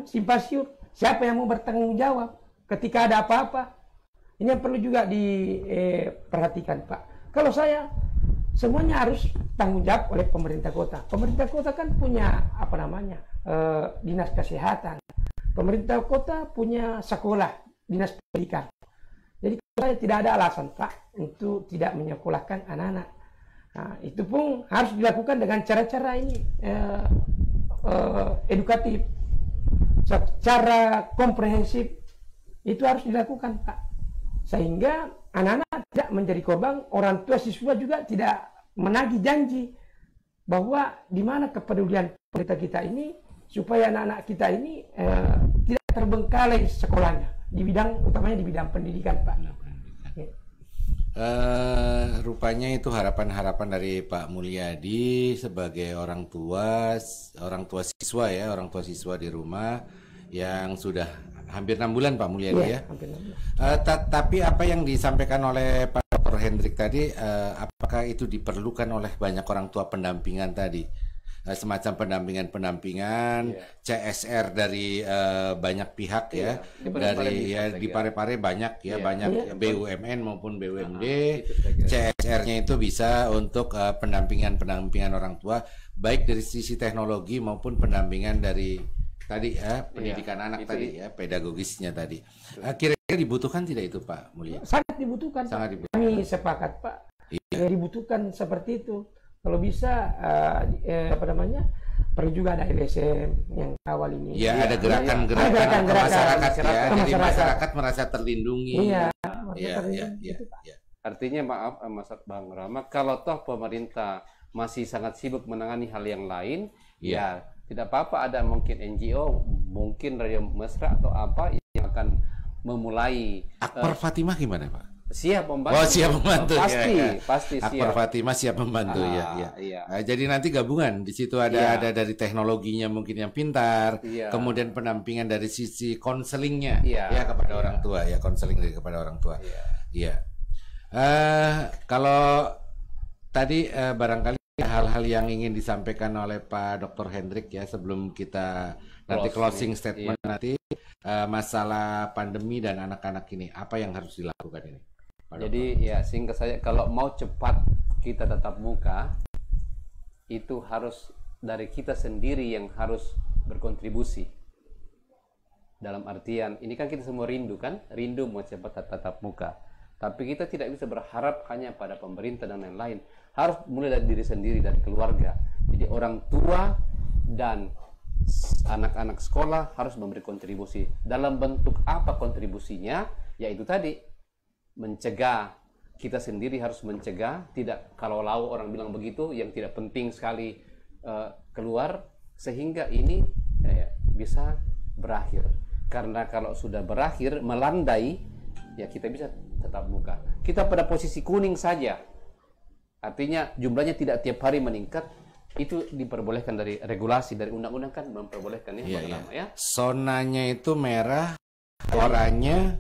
simpang siur, siapa yang mau bertanggung jawab ketika ada apa-apa. Ini yang perlu juga diperhatikan Pak. Kalau saya, semuanya harus tanggung jawab oleh pemerintah kota. Pemerintah kota kan punya dinas kesehatan. Pemerintah kota punya sekolah, dinas pendidikan. Jadi saya tidak ada alasan Pak untuk tidak menyekolahkan anak-anak. Nah, itu pun harus dilakukan dengan cara-cara ini edukatif, secara komprehensif. Itu harus dilakukan Pak, sehingga anak-anak tidak menjadi korban, orang tua siswa juga tidak menagih janji bahwa di mana kepedulian pemerintah kita ini supaya anak-anak kita ini tidak terbengkalai sekolahnya di bidang, utamanya di bidang pendidikan Pak. Rupanya itu harapan-harapan dari Pak Mulyadi sebagai orang tua siswa ya, orang tua siswa di rumah yang sudah hampir 6 bulan Pak Mulyadi ya. Tapi apa yang disampaikan oleh Pak Dr. Hendrik tadi, apakah itu diperlukan oleh banyak orang tua pendampingan tadi? Semacam pendampingan, CSR dari banyak pihak ya, dari di Parepare banyak ya, banyak BUMN maupun BUMD. CSR-nya itu bisa untuk pendampingan orang tua, baik dari sisi teknologi maupun pendampingan dari tadi ya, pendidikan anak tadi ya, pedagogisnya tadi. Kira-kira dibutuhkan tidak itu Pak Mulyadi? Sangat dibutuhkan. Sangat dibutuhkan. Kami sepakat Pak. Dibutuhkan seperti itu. Kalau bisa perlu juga ada LSM yang awal ini. Ya, ada gerakan-gerakan masyarakat ya. Jadi masyarakat merasa terlindungi. Iya. Artinya maaf Mas Bang Rama, kalau toh pemerintah masih sangat sibuk menangani hal yang lain, ya tidak apa-apa ada mungkin NGO, mungkin Radio Mesra atau apa yang akan memulai. Akbar Fatimah gimana Pak? Siap membantu. Oh, siap membantu. Pasti siap. Akbar Fatimah siap membantu jadi nanti gabungan di situ ada dari teknologinya mungkin yang pintar, kemudian pendampingan dari sisi konselingnya kepada orang tua ya, konseling kepada orang tua. Kalau tadi barangkali hal-hal yang ingin disampaikan oleh Pak Dr. Hendrik ya sebelum kita nanti closing statement nanti masalah pandemi dan anak-anak ini, apa yang harus dilakukan ini? Jadi ya singkat saja, kalau mau cepat kita tatap muka, itu harus dari kita sendiri yang harus berkontribusi. Dalam artian, ini kan kita semua rindu kan? Rindu mau cepat tatap muka. Tapi kita tidak bisa berharap hanya pada pemerintah dan lain-lain. Harus mulai dari diri sendiri, dari keluarga. Jadi orang tua dan anak-anak sekolah harus memberi kontribusi. Dalam bentuk apa kontribusinya? Yaitu tadi, mencegah. Kita sendiri harus mencegah. Tidak, kalau orang bilang begitu, yang tidak penting sekali keluar. Sehingga ini bisa berakhir. Karena kalau sudah berakhir, melandai, ya kita bisa tetap muka. Kita pada posisi kuning saja. Artinya jumlahnya tidak tiap hari meningkat. Itu diperbolehkan dari regulasi, dari undang-undang kan memperbolehkan ya. Ya. Zonanya itu merah, oranye,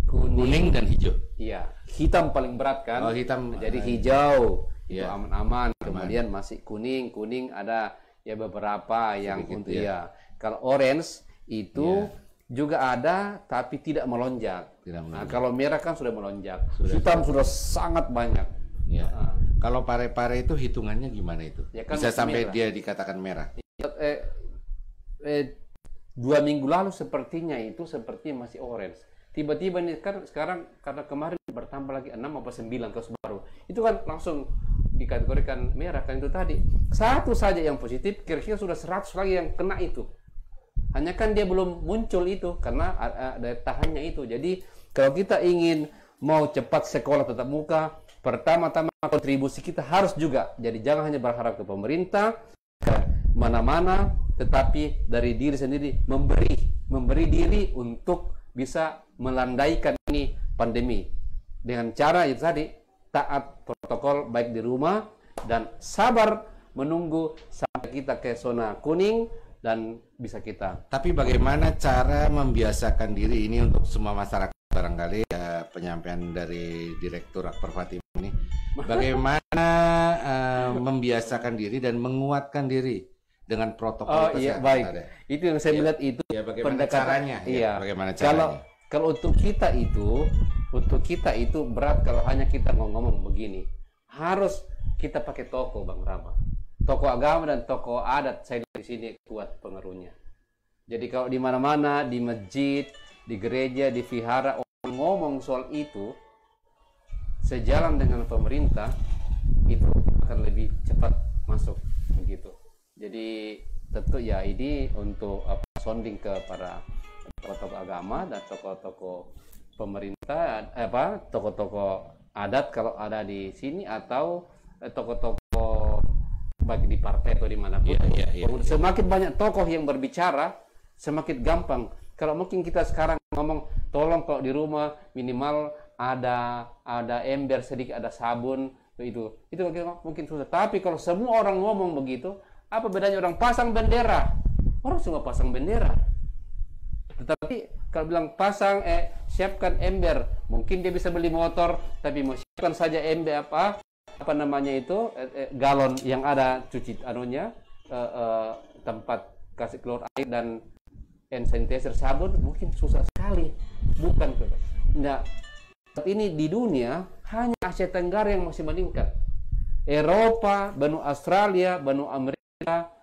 kuning dan hijau. Iya, hitam paling berat kan. Oh, hitam. Jadi hijau itu aman-aman. Kemudian masih kuning ada ya beberapa yang sedikit, untuk ya. Kalau orange itu juga ada tapi tidak melonjak. Nah, kalau merah kan sudah melonjak. Hitam sudah sangat banyak. Ya. Kalau pare-pare itu hitungannya gimana itu? Ya kan bisa sampai merah. Dia dikatakan merah. 2 minggu lalu sepertinya masih orange. Tiba-tiba nih kan sekarang karena kemarin bertambah lagi 6 atau 9 kasus baru. Itu kan langsung dikategorikan merah kan itu tadi. Satu saja yang positif, kira-kira sudah 100 lagi yang kena itu. Hanya kan dia belum muncul itu karena daya tahannya itu. Jadi kalau kita ingin mau cepat sekolah tatap muka, pertama-tama kontribusi kita harus juga. Jadi jangan hanya berharap ke pemerintah, ke mana-mana, tetapi dari diri sendiri memberi diri untuk bisa melandaikan ini pandemi. Dengan cara itu tadi, taat protokol baik di rumah dan sabar menunggu sampai kita ke zona kuning dan bisa kita. Tapi bagaimana cara membiasakan diri ini untuk semua masyarakat? Barangkali penyampaian dari Direktur Akbar Fatim ini, bagaimana membiasakan diri dan menguatkan diri dengan protokol kesehatan. Iya, baik. Itu yang saya melihat itu bagaimana caranya? Iya. Bagaimana caranya? Kalau untuk kita itu berat kalau hanya kita ngomong begini. Harus kita pakai tokoh Bang Rama. Tokoh agama dan tokoh adat saya di sini kuat pengaruhnya. Jadi kalau di mana-mana, di masjid, di gereja, di vihara orang ngomong soal itu sejalan dengan pemerintah, itu akan lebih cepat masuk begitu. Jadi tentu ya ini untuk sounding ke para tokoh-tokoh agama dan tokoh-tokoh pemerintah, tokoh-tokoh adat kalau ada di sini atau tokoh-tokoh baik di partai atau dimanapun. Semakin banyak tokoh yang berbicara, semakin gampang. Kalau mungkin kita sekarang ngomong, tolong kalau di rumah minimal ada ember sedikit, ada sabun, itu mungkin susah. Tapi kalau semua orang ngomong begitu, apa bedanya orang pasang bendera? Orang semua pasang bendera. Tetapi kalau bilang pasang, siapkan ember, mungkin dia bisa beli motor, tapi mau siapkan saja ember apa namanya itu galon yang ada cuci tempat kasih keluar air dan hand sanitizer, sabun, mungkin susah sekali. Bukan. Nah, saat ini di dunia hanya Asia Tenggara yang masih meningkat. Eropa, benua Australia, benua Amerika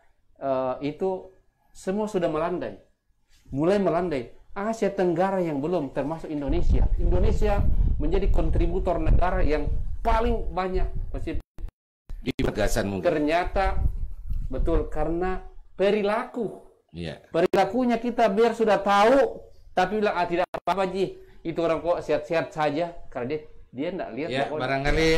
itu semua sudah melandai. Mulai melandai. Asia Tenggara yang belum, termasuk Indonesia. Indonesia menjadi kontributor negara yang paling banyak masih di pegasan mungkin. Ternyata betul karena perilaku. Iya. Perilakunya kita biar sudah tahu, tapi bilang tidak apa-apa Ji, itu orang kok sehat-sehat saja, karena dia enggak lihat. Ya, barangkali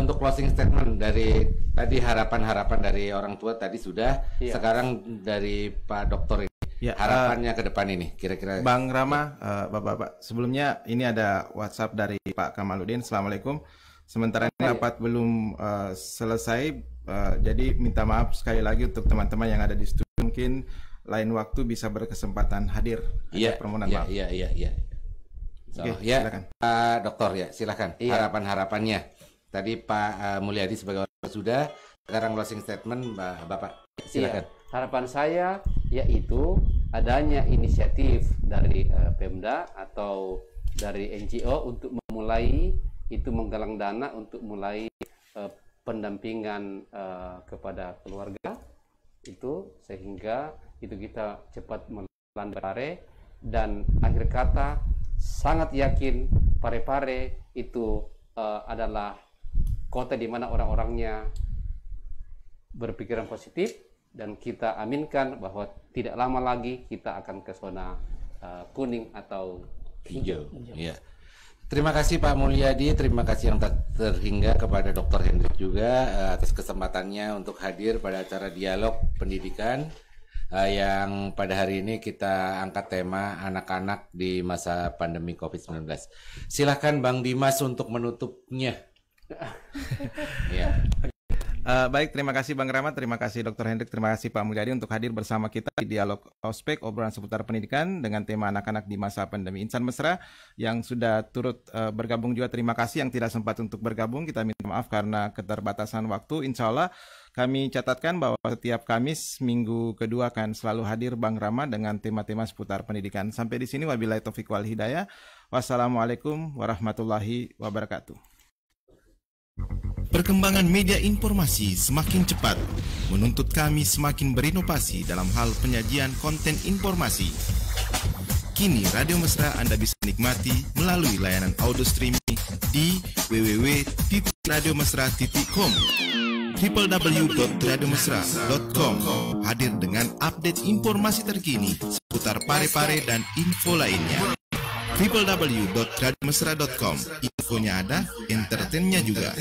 untuk closing statement dari tadi harapan-harapan dari orang tua tadi sudah, sekarang dari Pak Dokter ini. Ya, harapannya ke depan ini kira-kira. Bang Rama, Bapak-bapak, sebelumnya ini ada WhatsApp dari Pak Kamaludin. Assalamualaikum. Sementara ini rapat belum selesai, jadi minta maaf sekali lagi untuk teman-teman yang ada di studio, mungkin lain waktu bisa berkesempatan hadir. Iya, permohonan maaf. Iya. Oke, silakan. Pak Dokter ya, silakan. Harapan-harapannya. Tadi Pak Mulyadi sebagai orang sudah, sekarang closing statement Bapak. Silakan. Harapan saya yaitu adanya inisiatif dari Pemda atau dari NGO untuk memulai itu menggalang dana untuk mulai pendampingan kepada keluarga itu, sehingga itu kita cepat melandai dan akhir kata sangat yakin Parepare itu adalah kota di mana orang-orangnya berpikiran positif, dan kita aminkan bahwa tidak lama lagi kita akan ke zona kuning atau hijau. Ya. Terima kasih Pak Mulyadi, terima kasih yang terhingga kepada Dr. Hendrik juga atas kesempatannya untuk hadir pada acara dialog pendidikan yang pada hari ini kita angkat tema anak-anak di masa pandemi COVID-19. Silahkan Bang Dimas untuk menutupnya. Ya. Baik, terima kasih Bang Rahmat, terima kasih Dr. Hendrik, terima kasih Pak Mulyadi untuk hadir bersama kita di Dialog Ospek, obrolan seputar pendidikan dengan tema anak-anak di masa pandemi. Insan Mesra yang sudah turut bergabung juga, terima kasih. Yang tidak sempat untuk bergabung, kita minta maaf karena keterbatasan waktu. Insya Allah kami catatkan bahwa setiap Kamis minggu kedua akan selalu hadir Bang Rahmat dengan tema-tema seputar pendidikan. Sampai di sini, wabillahi taufiq wal hidayah. Wassalamualaikum warahmatullahi wabarakatuh. Perkembangan media informasi semakin cepat, menuntut kami semakin berinovasi dalam hal penyajian konten informasi. Kini Radio Mesra Anda bisa nikmati melalui layanan audio streaming di www.radiomesra.com, www.radiomesra.com, hadir dengan update informasi terkini seputar Parepare dan info lainnya. www.radiomesra.com, infonya ada, entertainnya juga.